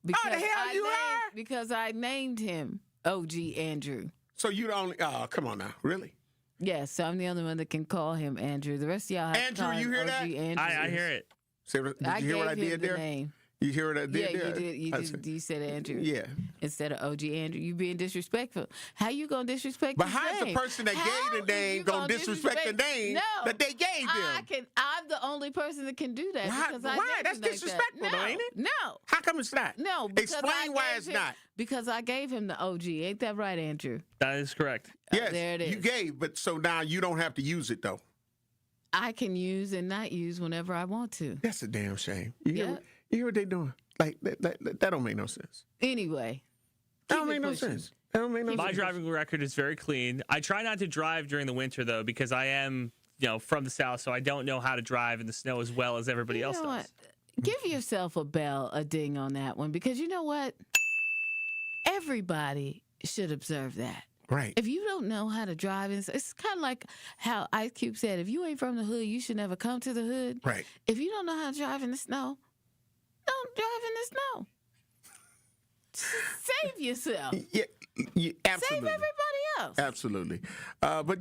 The hell you are? Because I named him OG Andrew. So you the only? Oh, come on now, really? Yes, so I'm the only one that can call him Andrew. The rest of y'all have Andrew, to call you him hear OG that? Andrew. I hear it. Did you hear what I did there? Name. You hear what I did there? Yeah, you did. You said Andrew. Yeah. Instead of OG Andrew. You being disrespectful. How you going to disrespect But his how's name? the person that gave the name going to disrespect the name that they gave them? I'm the only person that can do that. Why? That's disrespectful, though, ain't it? No. How come it's not? No. Explain why it's not. Because I gave him the OG. Ain't that right, Andrew? That is correct. Yes, there it is. You gave, but so now you don't have to use it, though. I can use and not use whenever I want to. That's a damn shame. You hear what they doing? Like, that don't make no sense. Anyway. That don't make no sense. That don't make no sense. My driving record is very clean. I try not to drive during the winter, though, because I am, from the South, so I don't know how to drive in the snow as well as everybody else does. What? Give yourself a ding on that one, because you know what? Everybody should observe that. Right. If you don't know how to drive, it's kind of like how Ice Cube said, if you ain't from the hood, you should never come to the hood. Right. If you don't know how to drive in the snow, don't drive in the snow. Save yourself. Yeah, absolutely. Save everybody else. Absolutely. But,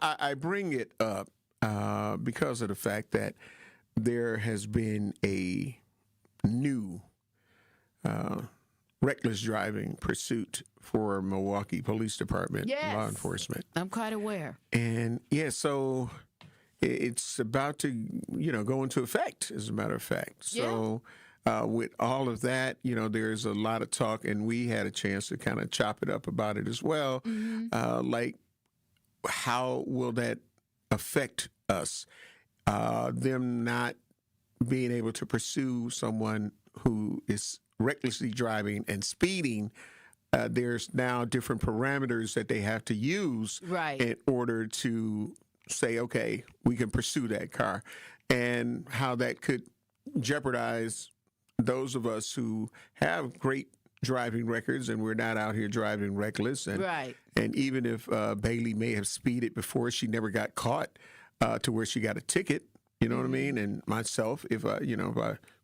I bring it up because of the fact that there has been a new reckless driving pursuit for Milwaukee Police Department law enforcement. I'm quite aware. And, so it's about to, go into effect, as a matter of fact. So with all of that, there's a lot of talk, and we had a chance to kind of chop it up about it as well. Mm-hmm. Like, how will that affect us? Them not being able to pursue someone who is recklessly driving and speeding. There's now different parameters that they have to use in order to say, okay, we can pursue that car, and how that could jeopardize those of us who have great driving records and we're not out here driving reckless. And, and even if Bailey may have speeded before, she never got caught to where she got a ticket. You know what I mean? And myself, if I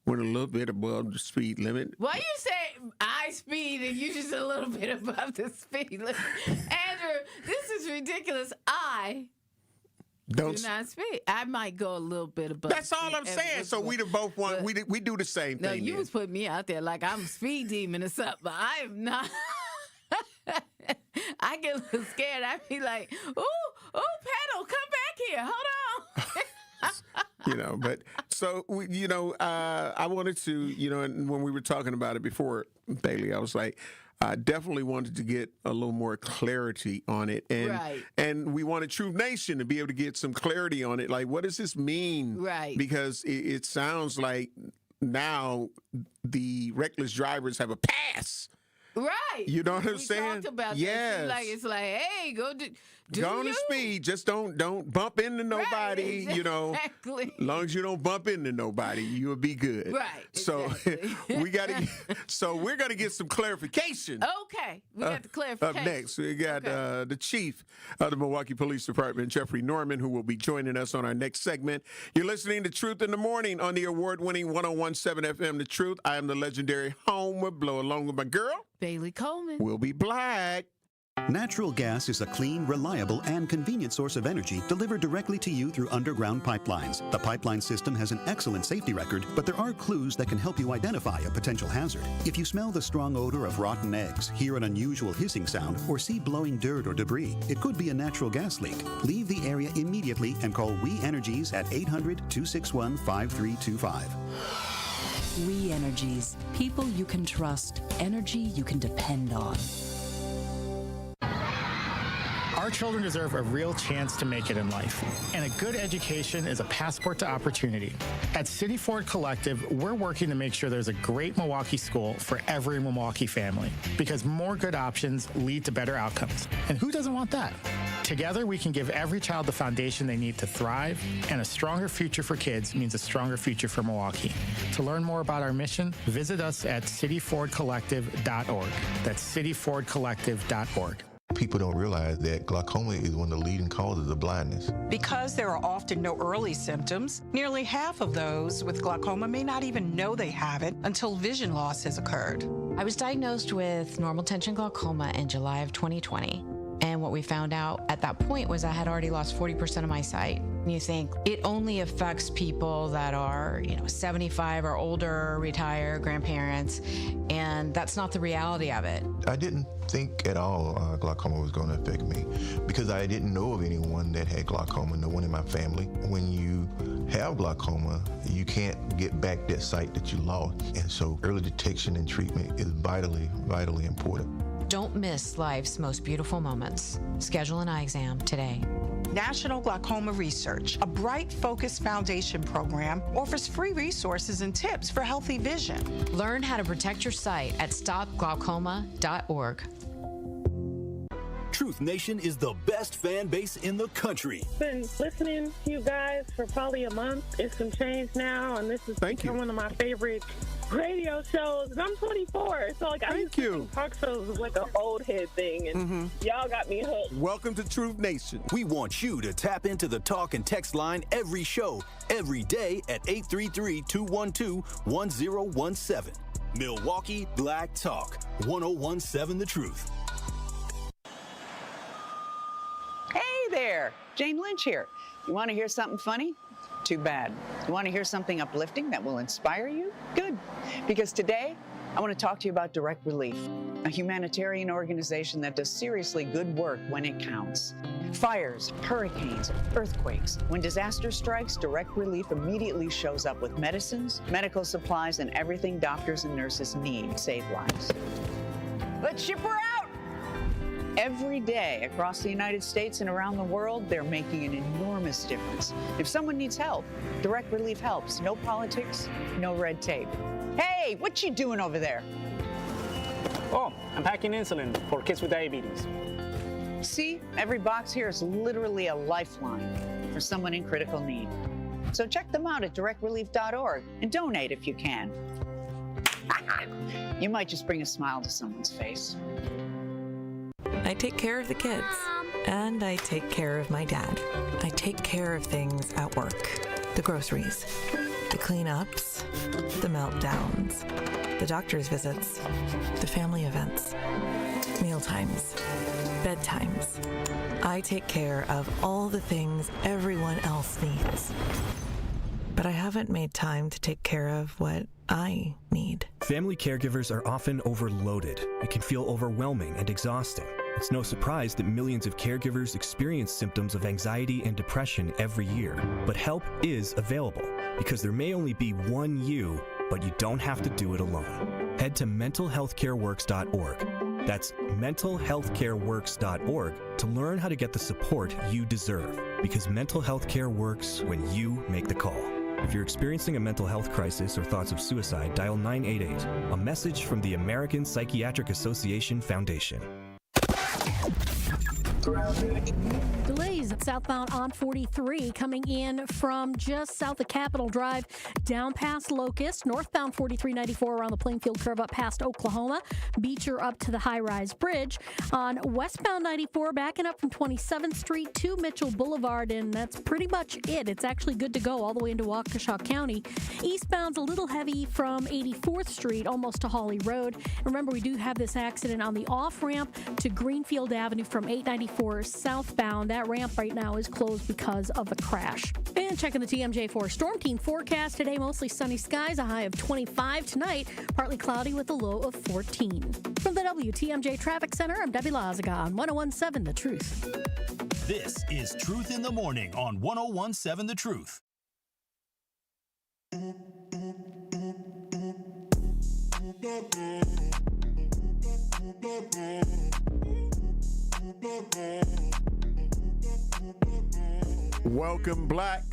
went a little bit above the speed limit. Why you say I speed and you just a little bit above the speed limit? Andrew, this is ridiculous. I do not speed. I might go a little bit above. That's all I'm saying. So we both want. We do the same thing. No, you was putting me out there like I'm a speed demon or something, but I am not. I get a little scared. I be like, ooh, pedal, come back here. Hold on. But so I wanted to, and when we were talking about it before, Bailey, I was like, I definitely wanted to get a little more clarity on it, and we wanted Truth Nation to be able to get some clarity on it. Like, what does this mean? Right. Because it sounds like now the reckless drivers have a pass. Right. You know what I'm saying? We talked about yes. that. It's like, hey, go on the speed. Just don't bump into nobody. Right, you know, exactly. as long as you don't bump into nobody, you'll be good. Right. So we're gonna get some clarification. Okay, we got the clarification. Up next, we got the chief of the Milwaukee Police Department, Jeffrey Norman, who will be joining us on our next segment. You're listening to Truth in the Morning on the award-winning 101.7 FM. The Truth. I am the legendary Homer Blow, along with my girl Bailey Coleman. We'll be black. Natural gas is a clean, reliable, and convenient source of energy delivered directly to you through underground pipelines. The pipeline system has an excellent safety record, but there are clues that can help you identify a potential hazard. If you smell the strong odor of rotten eggs, hear an unusual hissing sound, or see blowing dirt or debris, it could be a natural gas leak. Leave the area immediately and call We Energies at 800-261-5325. We Energies. People you can trust. Energy you can depend on. Our children deserve a real chance to make it in life, and a good education is a passport to opportunity. At City Ford Collective, we're working to make sure there's a great Milwaukee school for every Milwaukee family, because more good options lead to better outcomes. And who doesn't want that? Together, we can give every child the foundation they need to thrive, and a stronger future for kids means a stronger future for Milwaukee. To learn more about our mission, visit us at cityfordcollective.org. That's cityfordcollective.org. People don't realize that glaucoma is one of the leading causes of blindness. Because there are often no early symptoms, nearly half of those with glaucoma may not even know they have it until vision loss has occurred. I was diagnosed with normal tension glaucoma in July of 2020. And what we found out at that point was I had already lost 40% of my sight. And you think it only affects people that are, 75 or older, retired, grandparents, and that's not the reality of it. I didn't think at all glaucoma was going to affect me because I didn't know of anyone that had glaucoma, no one in my family. When you have glaucoma, you can't get back that sight that you lost. And so early detection and treatment is vitally, vitally important. Don't miss life's most beautiful moments. Schedule an eye exam today. National Glaucoma Research, a Bright Focus Foundation program, offers free resources and tips for healthy vision. Learn how to protect your sight at stopglaucoma.org. Truth Nation is the best fan base in the country. Been listening to you guys for probably a month. It's some change now, and this has become one of my favorite radio shows. And I'm 24, so I used to think talk shows was like an old head thing, and y'all got me hooked. Welcome to Truth Nation. We want you to tap into the talk and text line every show, every day at 833-212-1017. Milwaukee Black Talk, 1017 The Truth. Hey there, Jane Lynch here. You want to hear something funny? Too bad. You want to hear something uplifting that will inspire you? Good. Because today, I want to talk to you about Direct Relief, a humanitarian organization that does seriously good work when it counts. Fires, hurricanes, earthquakes. When disaster strikes, Direct Relief immediately shows up with medicines, medical supplies, and everything doctors and nurses need to save lives. Let's ship her out! Every day across the United States and around the world, they're making an enormous difference. If someone needs help, Direct Relief helps. No politics, no red tape. Hey, what you doing over there? Oh, I'm packing insulin for kids with diabetes. See, every box here is literally a lifeline for someone in critical need. So check them out at directrelief.org and donate if you can. You might just bring a smile to someone's face. I take care of the kids, and I take care of my dad. I take care of things at work. The groceries, the cleanups, the meltdowns, the doctor's visits, the family events, mealtimes, bedtimes. I take care of all the things everyone else needs. But I haven't made time to take care of what I need. Family caregivers are often overloaded. It can feel overwhelming and exhausting. It's no surprise that millions of caregivers experience symptoms of anxiety and depression every year. But help is available, because there may only be one you, but you don't have to do it alone. Head to mentalhealthcareworks.org. That's mentalhealthcareworks.org to learn how to get the support you deserve, because mental health care works when you make the call. If you're experiencing a mental health crisis or thoughts of suicide, dial 988. A message from the American Psychiatric Association Foundation. Delays southbound on 43 coming in from just south of Capitol Drive down past Locust, northbound 4394 around the Plainfield curve up past Oklahoma, Beecher up to the high-rise bridge. On westbound 94 backing up from 27th Street to Mitchell Boulevard, and that's pretty much it. It's actually good to go all the way into Waukesha County. Eastbound's a little heavy from 84th Street almost to Hawley Road. Remember, we do have this accident on the off-ramp to Greenfield Avenue from 894 southbound. That ramp right now is closed because of a crash. And checking the TMJ4 Storm Team forecast today, mostly sunny skies, a high of 25 tonight, partly cloudy with a low of 14. From the WTMJ Traffic Center, I'm Debbie Lazaga on 1017 The Truth. This is Truth in the Morning on 1017 The Truth. Welcome, Black.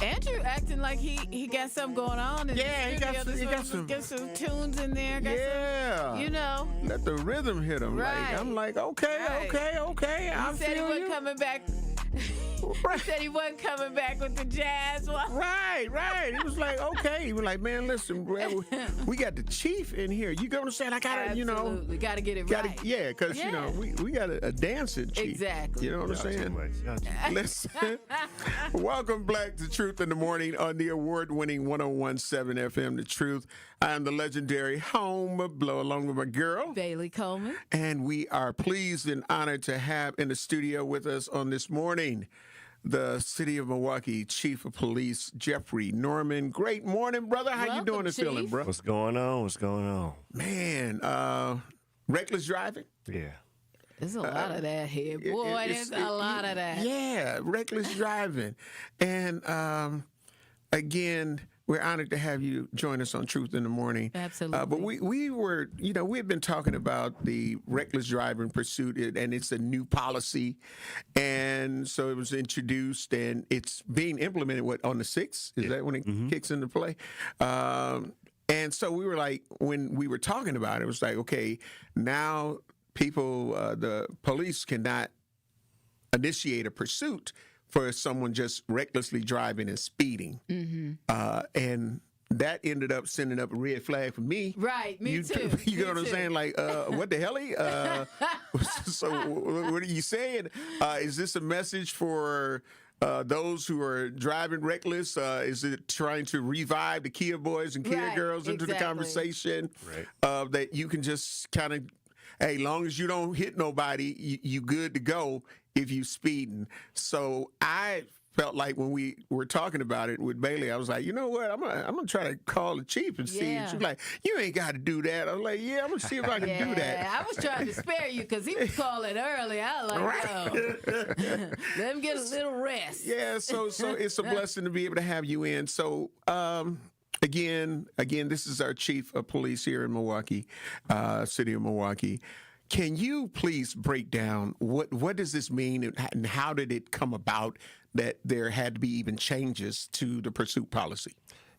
Andrew acting like he got something going on. In Yeah, the he got studio. Get some tunes in there. Got Yeah. some, Let the rhythm hit him. Right. Like, I'm like, okay. He said he wasn't coming back. He said he wasn't coming back with the jazz one. Right. He was like, okay. He was like, man, listen, bro, we got the chief in here. You go to say, I gotta, Absolutely. Gotta get it right. Yeah, because we got a dancing chief. Exactly. You know what I'm saying? Listen, welcome back to Truth in the Morning on the award-winning 1017 FM, The Truth. I am the legendary Home Blow, along with my girl, Bailey Coleman. And we are pleased and honored to have in the studio with us on this morning the City of Milwaukee Chief of Police, Jeffrey Norman. Great morning, brother. How you doing and feeling, bro? What's going on? Man, reckless driving? Yeah. There's a lot of that here. Boy, there's a lot of that. Yeah, reckless driving. And again, we're honored to have you join us on Truth in the Morning. Absolutely. But we were, we've been talking about the reckless driving pursuit, and it's a new policy. And so it was introduced, and it's being implemented, on the 6th? Is that when it kicks into play? And so we were like, when we were talking about it was like, okay, now people, the police cannot initiate a pursuit for someone just recklessly driving and speeding. And that ended up sending up a red flag for me. Right, me too. You know what I'm saying? Like, what the hell? So what are you saying? Is this a message for those who are driving reckless? Is it trying to revive the Kia boys and Kia girls into the conversation? Right. That you can just kind of, hey, long as you don't hit nobody, you good to go if you speeding. So I felt like when we were talking about it with Bailey, I was like, you know what? I'm gonna try to call the chief and see. And she was like, you ain't got to do that. I was like, yeah, I'm gonna see if I can do that. I was trying to spare you because he was calling early. I was like, let him get a little rest. Yeah, so it's a blessing to be able to have you in. So again, this is our chief of police here in Milwaukee, City of Milwaukee. Can you please break down what does this mean and how did it come about that there had to be even changes to the pursuit policy?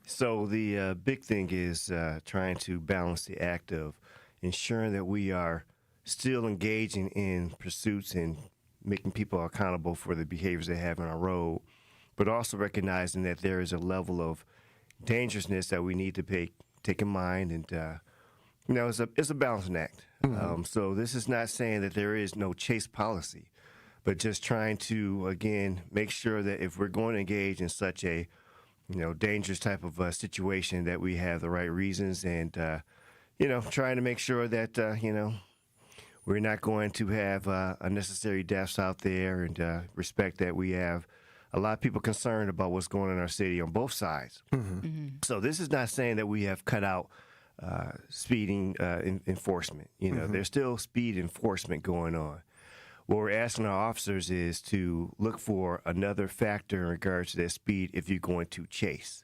So the big thing is trying to balance the act of ensuring that we are still engaging in pursuits and making people accountable for the behaviors they have on our road, but also recognizing that there is a level of dangerousness that we need to take in mind. And, it's a balancing act. So this is not saying that there is no chase policy, but just trying to, again, make sure that if we're going to engage in such a, dangerous type of situation, that we have the right reasons and, trying to make sure that, we're not going to have unnecessary deaths out there, and respect that we have a lot of people concerned about what's going on in our city on both sides. So this is not saying that we have cut out speeding enforcement. There's still speed enforcement going on. What we're asking our officers is to look for another factor in regards to that speed if you're going to chase.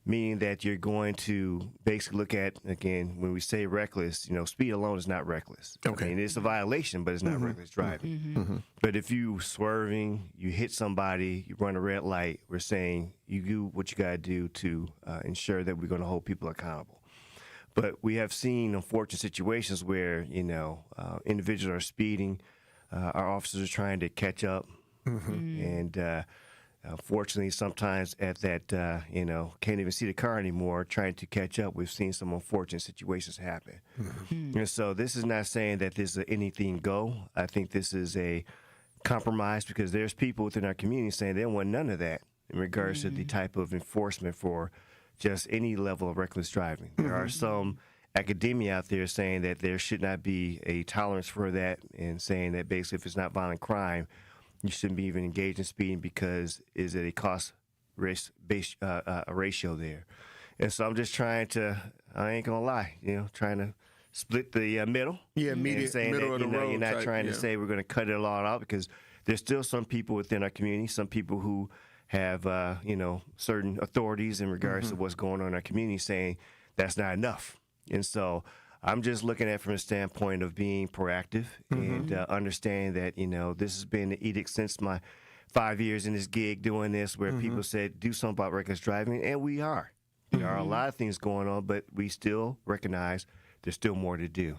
meaning that you're going to basically look at, again, when we say reckless, speed alone is not reckless. Okay. I mean, it's a violation, but it's not reckless driving. But if you swerving, you hit somebody, you run a red light, we're saying you do what you got to do to ensure that we're going to hold people accountable. But we have seen unfortunate situations where, individuals are speeding, our officers are trying to catch up, and unfortunately, sometimes at that, can't even see the car anymore, trying to catch up. We've seen some unfortunate situations happen. And so this is not saying that this is anything go. I think this is a compromise because there's people within our community saying they don't want none of that in regards to the type of enforcement for just any level of reckless driving. There are some academia out there saying that there should not be a tolerance for that and saying that basically if it's not violent crime, you shouldn't be even engaged in speeding because is it a cost risk based ratio there. And so I'm just trying to, I ain't gonna lie, trying to split the middle. Yeah, saying middle that, of the road. You're not type, trying to say we're going to cut it all out because there's still some people within our community, some people who have, certain authorities in regards to what's going on in our community saying that's not enough. And so I'm just looking at it from a standpoint of being proactive and understanding that, this has been the edict since my 5 years in this gig doing this where people said, do something about reckless driving, and we are. There are a lot of things going on, but we still recognize there's still more to do.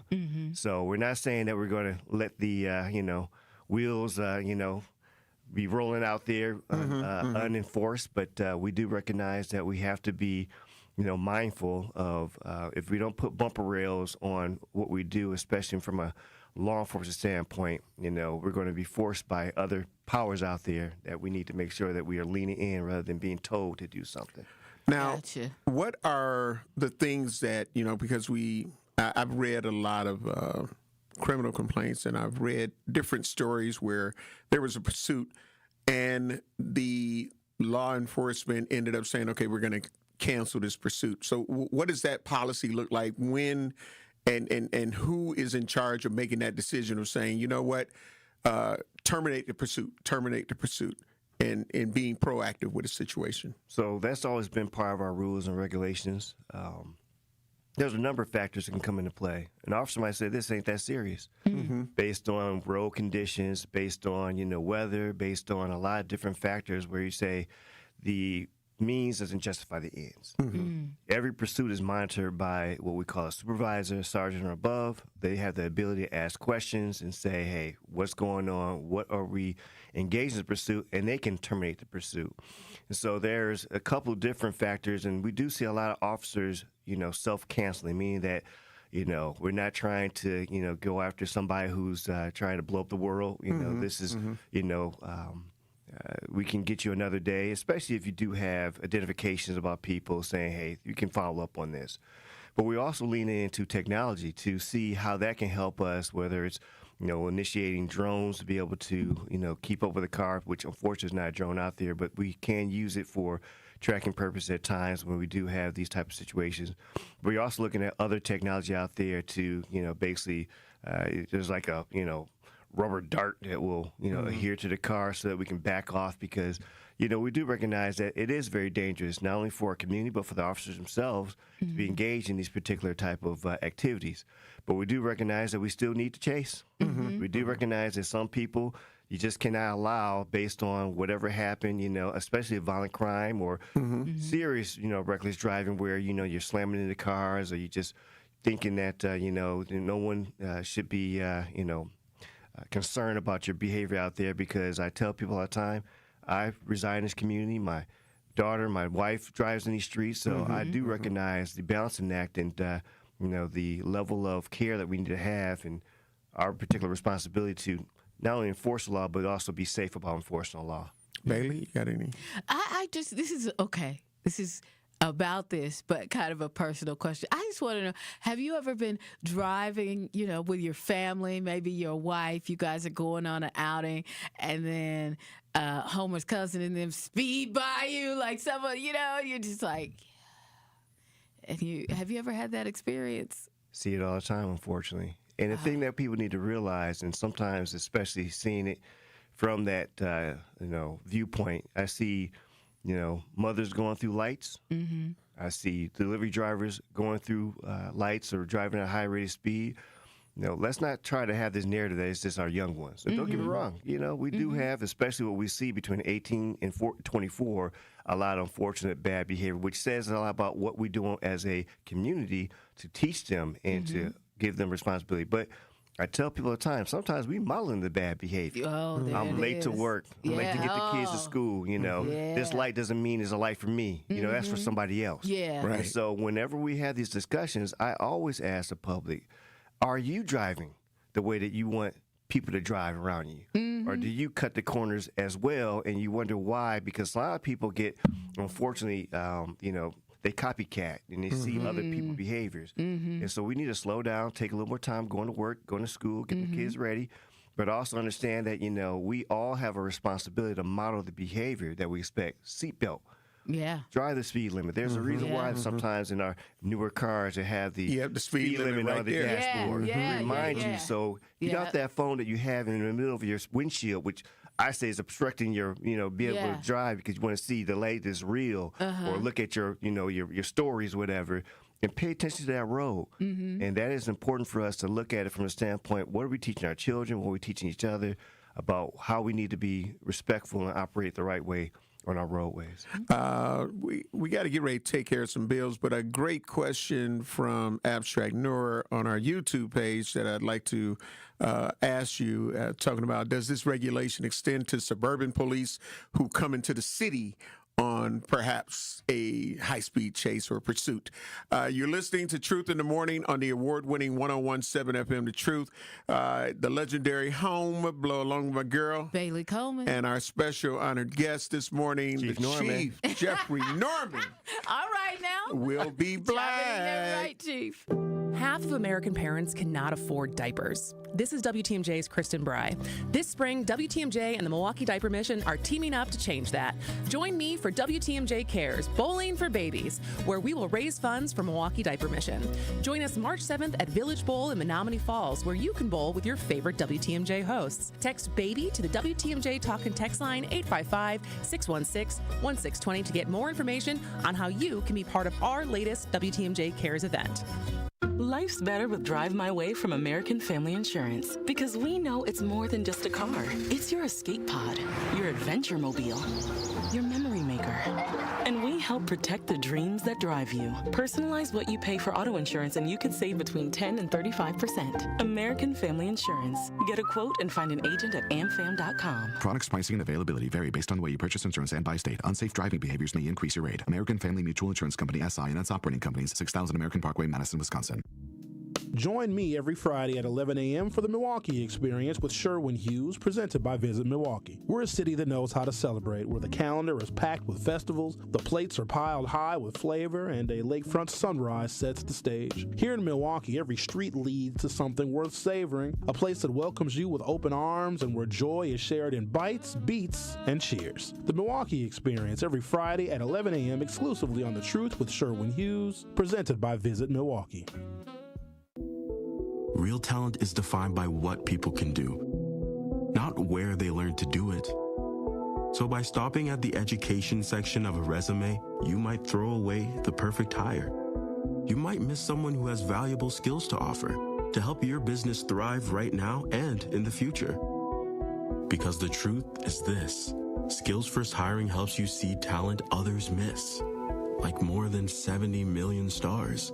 So we're not saying that we're going to let the, wheels, be rolling out there unenforced, but we do recognize that we have to be mindful of if we don't put bumper rails on what we do, especially from a law enforcement standpoint, we're going to be forced by other powers out there that we need to make sure that we are leaning in rather than being told to do something. Now, what are the things that, because I've read a lot of criminal complaints and I've read different stories where there was a pursuit and the law enforcement ended up saying, okay, we're going to cancel this pursuit. So what does that policy look like? When and who is in charge of making that decision of saying, you know what, terminate the pursuit, and being proactive with a situation? So that's always been part of our rules and regulations. There's a number of factors that can come into play. An officer might say, this ain't that serious, based on road conditions, based on, weather, based on a lot of different factors where you say the means doesn't justify the ends. Every pursuit is monitored by what we call a supervisor, sergeant or above. They have the ability to ask questions and say, hey, what's going on? What are we engaged in the pursuit? And they can terminate the pursuit. And so there's a couple of different factors, and we do see a lot of officers, self-canceling, meaning that, we're not trying to, go after somebody who's trying to blow up the world. This is, we can get you another day, especially if you do have identifications about people saying, hey, you can follow up on this. But we also lean into technology to see how that can help us, whether it's, initiating drones to be able to, keep up with a car, which unfortunately is not a drone out there, but we can use it for tracking purposes at times when we do have these type of situations. We're also looking at other technology out there to, basically, there's like a, rubber dart that will, adhere to the car so that we can back off because, we do recognize that it is very dangerous, not only for our community, but for the officers themselves to be engaged in these particular type of activities. But we do recognize that we still need to chase. We do recognize that some people you just cannot allow based on whatever happened, especially a violent crime or serious, reckless driving where, you're slamming into cars or you just thinking that, no one should be, concerned about your behavior out there because I tell people all the time, I reside in this community. My daughter, my wife drives in these streets, so I do recognize the balancing act and, the level of care that we need to have and our particular responsibility to not only enforce the law, but also be safe about enforcing the law. Bailey, you got any? This is about this, but kind of a personal question. I just want to know, have you ever been driving, with your family, maybe your wife, you guys are going on an outing, and then Homer's cousin and them speed by you like someone, you're just like, and have you ever had that experience? See it all the time, unfortunately. And the thing that people need to realize, and sometimes especially seeing it from that, viewpoint, I see, mothers going through lights. I see delivery drivers going through lights or driving at a high rate of speed. Let's not try to have this narrative that it's just our young ones. And don't get me wrong. We do have, especially what we see between 18 and 24, a lot of unfortunate bad behavior, which says a lot about what we're doing as a community to teach them and to give them responsibility. But I tell people all the time, sometimes we modeling the bad behavior. I'm late to work. I'm late to get the kids to school. This light doesn't mean it's a light for me. That's for somebody else. Yeah. Right. And so whenever we have these discussions, I always ask the public, are you driving the way that you want people to drive around you? Or do you cut the corners as well and you wonder why? Because a lot of people get, unfortunately, they copycat and they see other people's behaviors. And so we need to slow down, take a little more time going to work, going to school, getting the kids ready, but also understand that, we all have a responsibility to model the behavior that we expect. Seatbelt. Yeah. Drive the speed limit. There's a reason why sometimes in our newer cars they have the speed limit right on the there. dashboard. Remind you. So get out that phone that you have in the middle of your windshield, which I say is obstructing your, be able to drive because you want to see the light is real or look at your, your stories, whatever, and pay attention to that road. And that is important for us to look at it from a standpoint, what are we teaching our children, what are we teaching each other about how we need to be respectful and operate the right way on our roadways. We got to get ready to take care of some bills, but a great question from Abstract Noor on our YouTube page that I'd like to ask you, talking about, does this regulation extend to suburban police who come into the city on perhaps a high-speed chase or pursuit? You're listening to Truth in the Morning on the award-winning 101.7 FM The Truth. The legendary home, blow along with my girl, Bailey Coleman. And our special honored guest this morning, Chief Jeffrey Norman. All right now. Will be black. Right, Chief. Half of American parents cannot afford diapers. This is WTMJ's Kristen Bry. This spring, WTMJ and the Milwaukee Diaper Mission are teaming up to change that. Join me for WTMJ Cares, Bowling for Babies, where we will raise funds for Milwaukee Diaper Mission. Join us March 7th at Village Bowl in Menominee Falls, where you can bowl with your favorite WTMJ hosts. Text BABY to the WTMJ Talk and Text line 855-616-1620 to get more information on how you can be part of our latest WTMJ Cares event. Life's better with Drive My Way from American Family Insurance, because we know it's more than just a car. It's your escape pod, your adventure mobile, your memory maker. And we help protect the dreams that drive you. Personalize what you pay for auto insurance and you could save between 10 and 35%. American Family Insurance. Get a quote and find an agent at amfam.com. Products pricing and availability vary based on the way you purchase insurance and by state. Unsafe driving behaviors may increase your rate. American Family Mutual Insurance Company, SI, and its operating companies, 6000 American Parkway, Madison, Wisconsin. Join me every Friday at 11 a.m. for the Milwaukee Experience with Sherwin Hughes, presented by Visit Milwaukee. We're a city that knows how to celebrate, where the calendar is packed with festivals, the plates are piled high with flavor, and a lakefront sunrise sets the stage. Here in Milwaukee, every street leads to something worth savoring, a place that welcomes you with open arms and where joy is shared in bites, beats, and cheers. The Milwaukee Experience every Friday at 11 a.m. exclusively on The Truth with Sherwin Hughes, presented by Visit Milwaukee. Real talent is defined by what people can do, not where they learn to do it. So by stopping at the education section of a resume, you might throw away the perfect hire. You might miss someone who has valuable skills to offer to help your business thrive right now and in the future. Because the truth is this: Skills First Hiring helps you see talent others miss, like more than 70 million stars,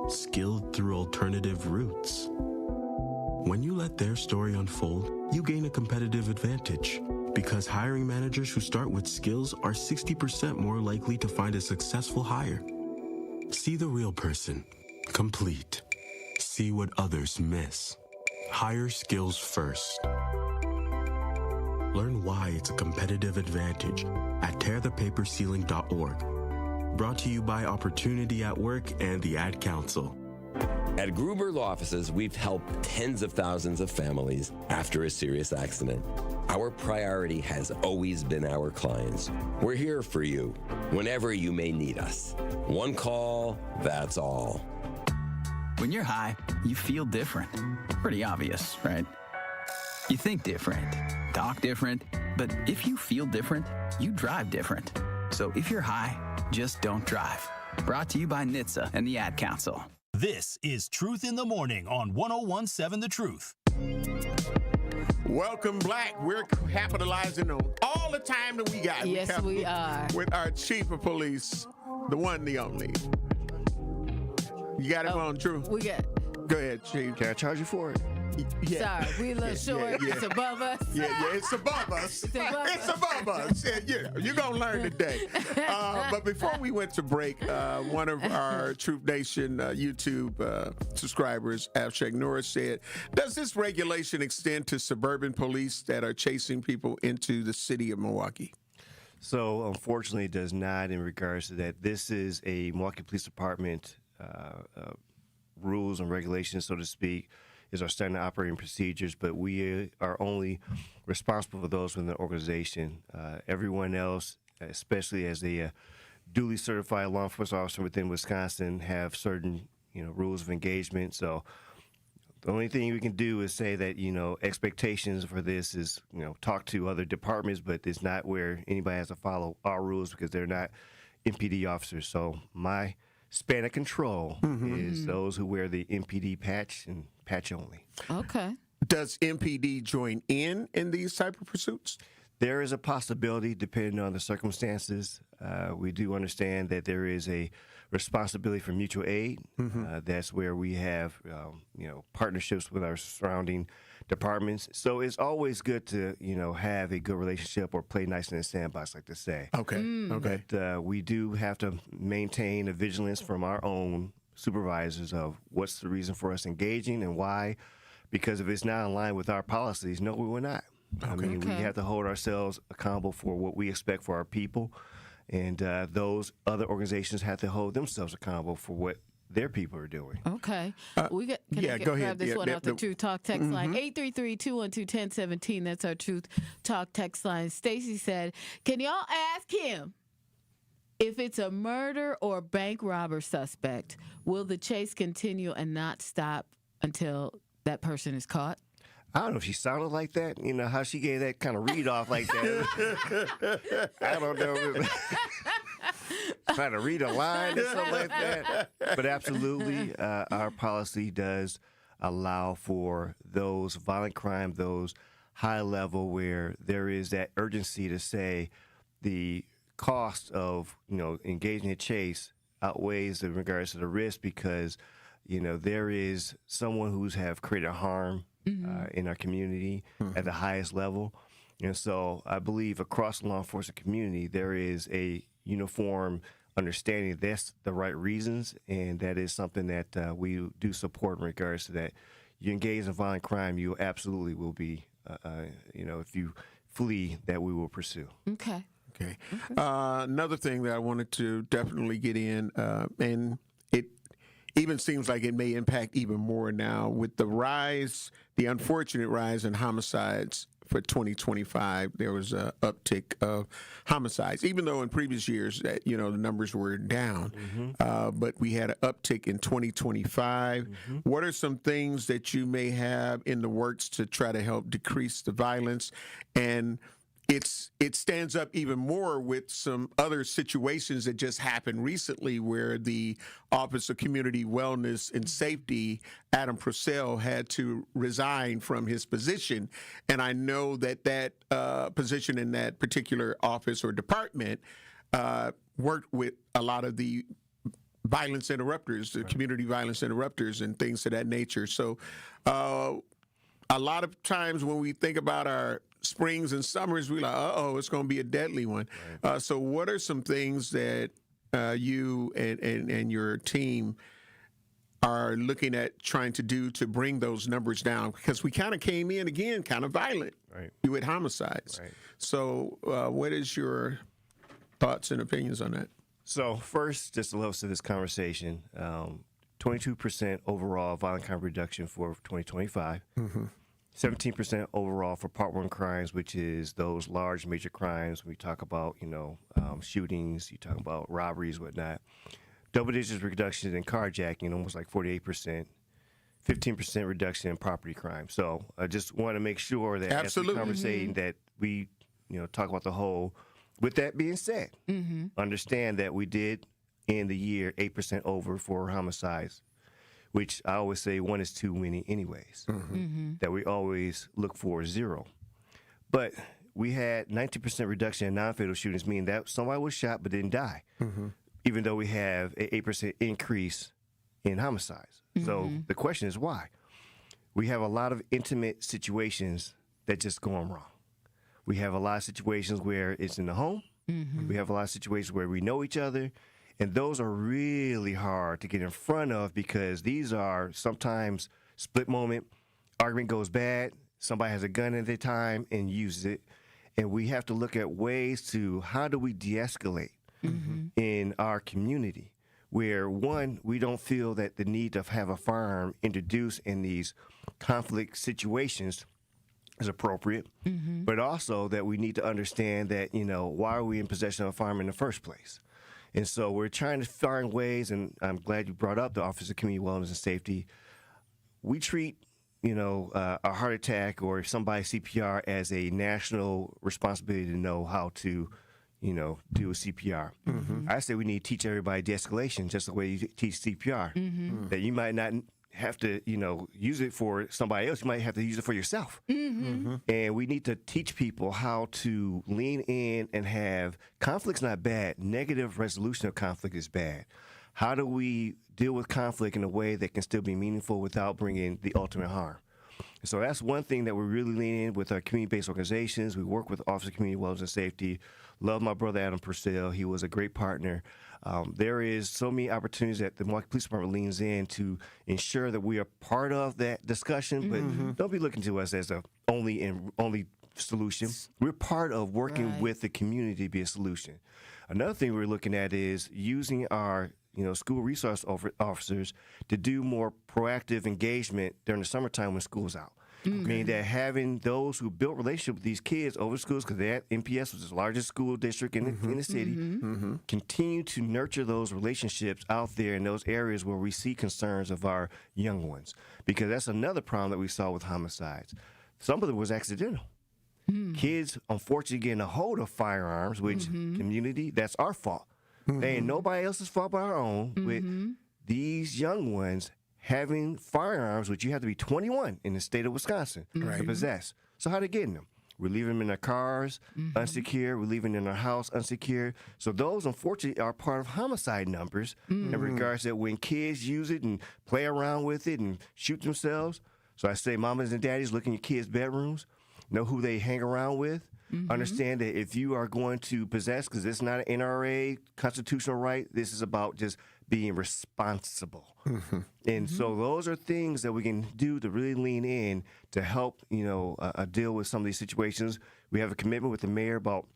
skilled through alternative routes. When you let their story unfold, you gain a competitive advantage, because hiring managers who start with skills are 60% more likely to find a successful hire. See the real person, complete. See what others miss. Hire skills first. Learn why it's a competitive advantage at tearthepaperceiling.org. Brought to you by Opportunity at Work and the Ad Council. At Gruber Law Offices, we've helped tens of thousands of families after a serious accident. Our priority has always been our clients. We're here for you whenever you may need us. One call, that's all. When you're high, you feel different. Pretty obvious, right? You think different, talk different, but if you feel different, you drive different. So if you're high, just don't drive. Brought to you by NHTSA and the Ad Council. This is Truth in the Morning on 101.7 The Truth. Welcome, Black. We're capitalizing on all the time that we got. Yes, we are. With our chief of police, the one, the only. You got it on, True? We got. Go ahead, Chief. Can I charge you for it? Sorry, we a little short. Yeah. It's above us. Yeah, it's above us. It's above us. Yeah, you're going to learn today. But before we went to break, one of our Truth Nation YouTube subscribers, Abshek Norris, said, does this regulation extend to suburban police that are chasing people into the city of Milwaukee? So, unfortunately, it does not in regards to that. This is a Milwaukee Police Department rules and regulations, so to speak, is our standard operating procedures, but we are only responsible for those within the organization. Everyone else, especially as a duly certified law enforcement officer within Wisconsin, have certain rules of engagement. So the only thing we can do is say that expectations for this is talk to other departments, but it's not where anybody has to follow our rules because they're not MPD officers. So my span of control is those who wear the MPD patch and patch only. Okay. Does MPD join in these type of pursuits? There is a possibility depending on the circumstances. We do understand that there is a responsibility for mutual aid. That's where we have partnerships with our surrounding departments. So it's always good to have a good relationship or play nice in the sandbox, like to say. Okay. Okay. But we do have to maintain a vigilance from our own supervisors of what's the reason for us engaging and why. Because if it's not in line with our policies, no, we will not. I mean, we have to hold ourselves accountable for what we expect for our people, and those other organizations have to hold themselves accountable for what their people are doing. Okay. We got. Can I go ahead. grab this one off the Truth Talk text line? 833-212-1017. That's our Truth Talk text line. Stacy said, "Can y'all ask him if it's a murder or bank robber suspect? Will the chase continue and not stop until that person is caught?" I don't know if she sounded like that. You know, how she gave that kind of read off like that. I don't know. Trying to read a line or something like that. But absolutely, our policy does allow for those violent crime, those high level where there is that urgency to say the cost of, engaging a chase outweighs in regards to the risk because, there is someone who's have created harm in our community at the highest level. And so I believe across the law enforcement community, there is a uniform understanding that's the right reasons, and that is something that we do support in regards to that. You engage in violent crime, you absolutely will be, if you flee, that we will pursue. Okay. Okay. Another thing that I wanted to definitely get in, and it even seems like it may impact even more now with the unfortunate rise in homicides for 2025. There was an uptick of homicides, even though in previous years that the numbers were down. But we had an uptick in 2025. What are some things that you may have in the works to try to help decrease the violence? And it stands up even more with some other situations that just happened recently where the Office of Community Wellness and Safety, Adam Purcell, had to resign from his position. And I know that position in that particular office or department worked with a lot of the violence interrupters, the community violence interrupters and things of that nature. So a lot of times when we think about our springs and summers, we're like, it's going to be a deadly one. Right. So what are some things that you and your team are looking at trying to do to bring those numbers down? Because we kind of came in, again, kind of violent with homicides. Right. So what is your thoughts and opinions on that? So first, just to level set this conversation, 22% overall violent crime reduction for 2025. 17% overall for Part 1 crimes, which is those large major crimes. We talk about, shootings, you talk about robberies, whatnot. Double digits reduction in carjacking, almost like 48%. 15% reduction in property crime. So I just want to make sure that as we're conversating that we, talk about the whole. With that being said, understand that we did in the year 8% over for homicides, which I always say 1 is too many anyways, that we always look for 0. But we had 19% reduction in non-fatal shootings, meaning that somebody was shot but didn't die, even though we have an 8% increase in homicides. So the question is why? We have a lot of intimate situations that just go wrong. We have a lot of situations where it's in the home. We have a lot of situations where we know each other. And those are really hard to get in front of because these are sometimes split moment. Argument goes bad. Somebody has a gun at the time and uses it. And we have to look at ways to how do we de-escalate in our community where, one, we don't feel that the need to have a firearm introduced in these conflict situations is appropriate, but also that we need to understand that, why are we in possession of a firearm in the first place? And so we're trying to find ways, and I'm glad you brought up the Office of Community Wellness and Safety. We treat, a heart attack or somebody CPR as a national responsibility to know how to, do a CPR. I say we need to teach everybody de-escalation just the way you teach CPR, that you might not have to, use it for somebody else. You might have to use it for yourself. And we need to teach people how to lean in and have conflict's not bad. Negative resolution of conflict is bad. How do we deal with conflict in a way that can still be meaningful without bringing the ultimate harm? So that's one thing that we're really leaning in with our community-based organizations. We work with Office of Community Wellness and Safety. Love my brother Adam Purcell. He was a great partner. There is so many opportunities that the Milwaukee Police Department leans in to ensure that we are part of that discussion, but don't be looking to us as the only solution. We're part of working with the community to be a solution. Another thing we're looking at is using our school resource officers to do more proactive engagement during the summertime when school's out. Meaning that having those who built relationship with these kids over schools, because that MPS was the largest school district in the city, continue to nurture those relationships out there in those areas where we see concerns of our young ones. Because that's another problem that we saw with homicides. Some of it was accidental. Kids, unfortunately, getting a hold of firearms, which community, that's our fault. They ain't nobody else's fault but our own. With these young ones having firearms, which you have to be 21 in the state of Wisconsin to possess. So how they getting them? We leave them in their cars, unsecure. We leave them in their house, unsecure. So those, unfortunately, are part of homicide numbers in regards to when kids use it and play around with it and shoot themselves. So I say, mamas and daddies, look in your kids' bedrooms, know who they hang around with. Understand that if you are going to possess, because it's not an NRA constitutional right, this is about just being responsible. And so those are things that we can do to really lean in to help, deal with some of these situations. We have a commitment with the mayor about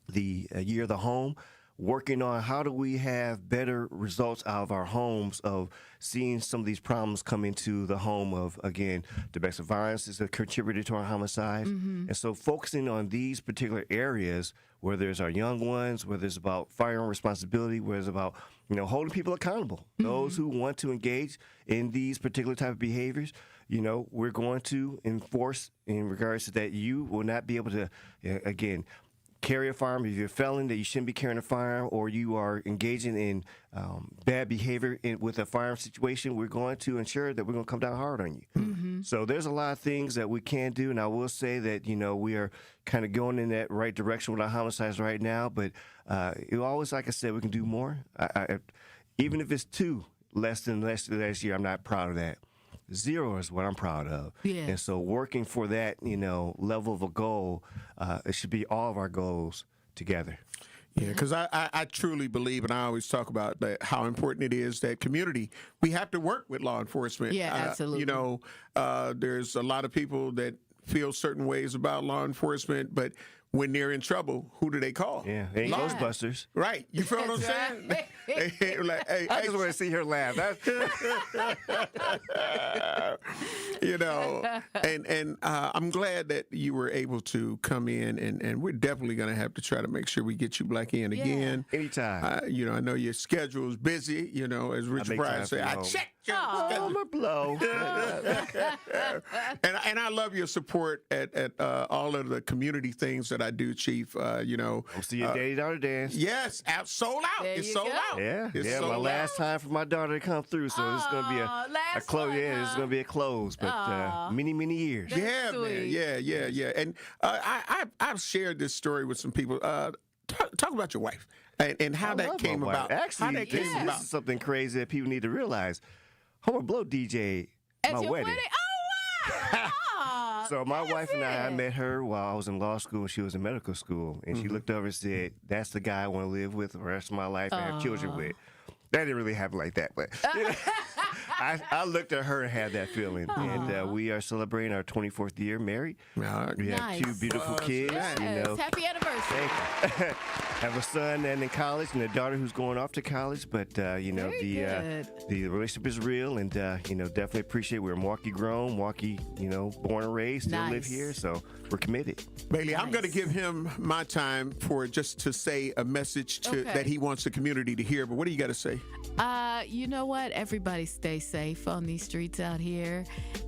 the year of the home, working on how do we have better results out of our homes of seeing some of these problems come into the home of, again, domestic violence is a contributor to our homicides. And so focusing on these particular areas, whether it's our young ones, whether it's about firearm responsibility, whether it's about, holding people accountable, those who want to engage in these particular type of behaviors, we're going to enforce in regards to that you will not be able to, again, carry a firearm. If you're a felon, that you shouldn't be carrying a firearm, or you are engaging in bad behavior with a firearm situation, we're going to ensure that we're going to come down hard on you. So there's a lot of things that we can do, and I will say that, we are kind of going in that right direction with our homicides right now, but it always, like I said, we can do more. Even if it's 2 less than last year, I'm not proud of that. 0 is what I'm proud of. And so working for that, level of a goal, it should be all of our goals together. Yeah, because I truly believe, and I always talk about that, how important it is that community, we have to work with law enforcement. Yeah, absolutely. There's a lot of people that feel certain ways about law enforcement, but when they're in trouble, who do they call? Yeah, they ain't Ghostbusters. Right. You feel what I'm saying? I just want to see her laugh. And I'm glad that you were able to come in, and we're definitely going to have to try to make sure we get you back in again. Anytime. I know your schedule is busy, as Richard Pryor said, I checked your schedule. I'm a blow. And I love your support at all of the community things that that I do, Chief. I'll see your daddy daughter dance. Yes, sold out. It's sold out. Yeah, it's my last time for my daughter to come through, so it's gonna be a close. Yeah, it's gonna be a close, but many years. Yeah, man. Yeah. And I've shared this story with some people. Talk about your wife and how that came about. Actually, this is something crazy that people need to realize. Homer Blow DJ at my your wedding. Oh, wow. So my wife and I met her while I was in law school and she was in medical school. And she looked over and said, that's the guy I want to live with the rest of my life and have children with. That didn't really happen like that, but I looked at her and had that feeling. And we are celebrating our 24th year married. We have 2 beautiful kids. Yes. Happy anniversary. Thank you. Have a son and in college and a daughter who's going off to college. But, the relationship is real and, definitely appreciate we're Milwaukee grown, Milwaukee, born and raised, still live here. So we're committed. Bailey, I'm going to give him my time for just to say a message that he wants the community to hear. But what do you got to say? You know what? Everybody stay safe on these streets out here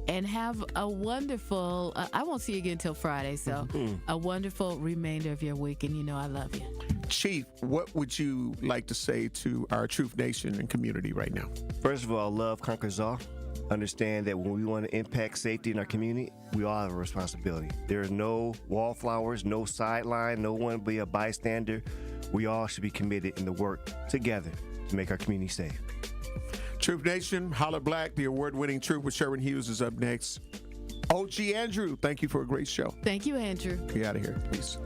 and have a wonderful, I won't see you again until Friday, so a wonderful remainder of your week. And I love you. Chief, what would you like to say to our Truth Nation and community right now? First of all, love conquers all. Understand that when we want to impact safety in our community, we all have a responsibility. There is no wallflowers, no sideline, no one be a bystander. We all should be committed in the work together to make our community safe. Truth Nation, Holla Black, the award-winning Truth with Sherwin Hughes is up next. OG Andrew, thank you for a great show. Thank you, Andrew. Get out of here, please.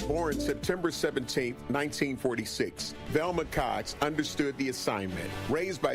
Born September 17, 1946, Velma Cox understood the assignment. Raised by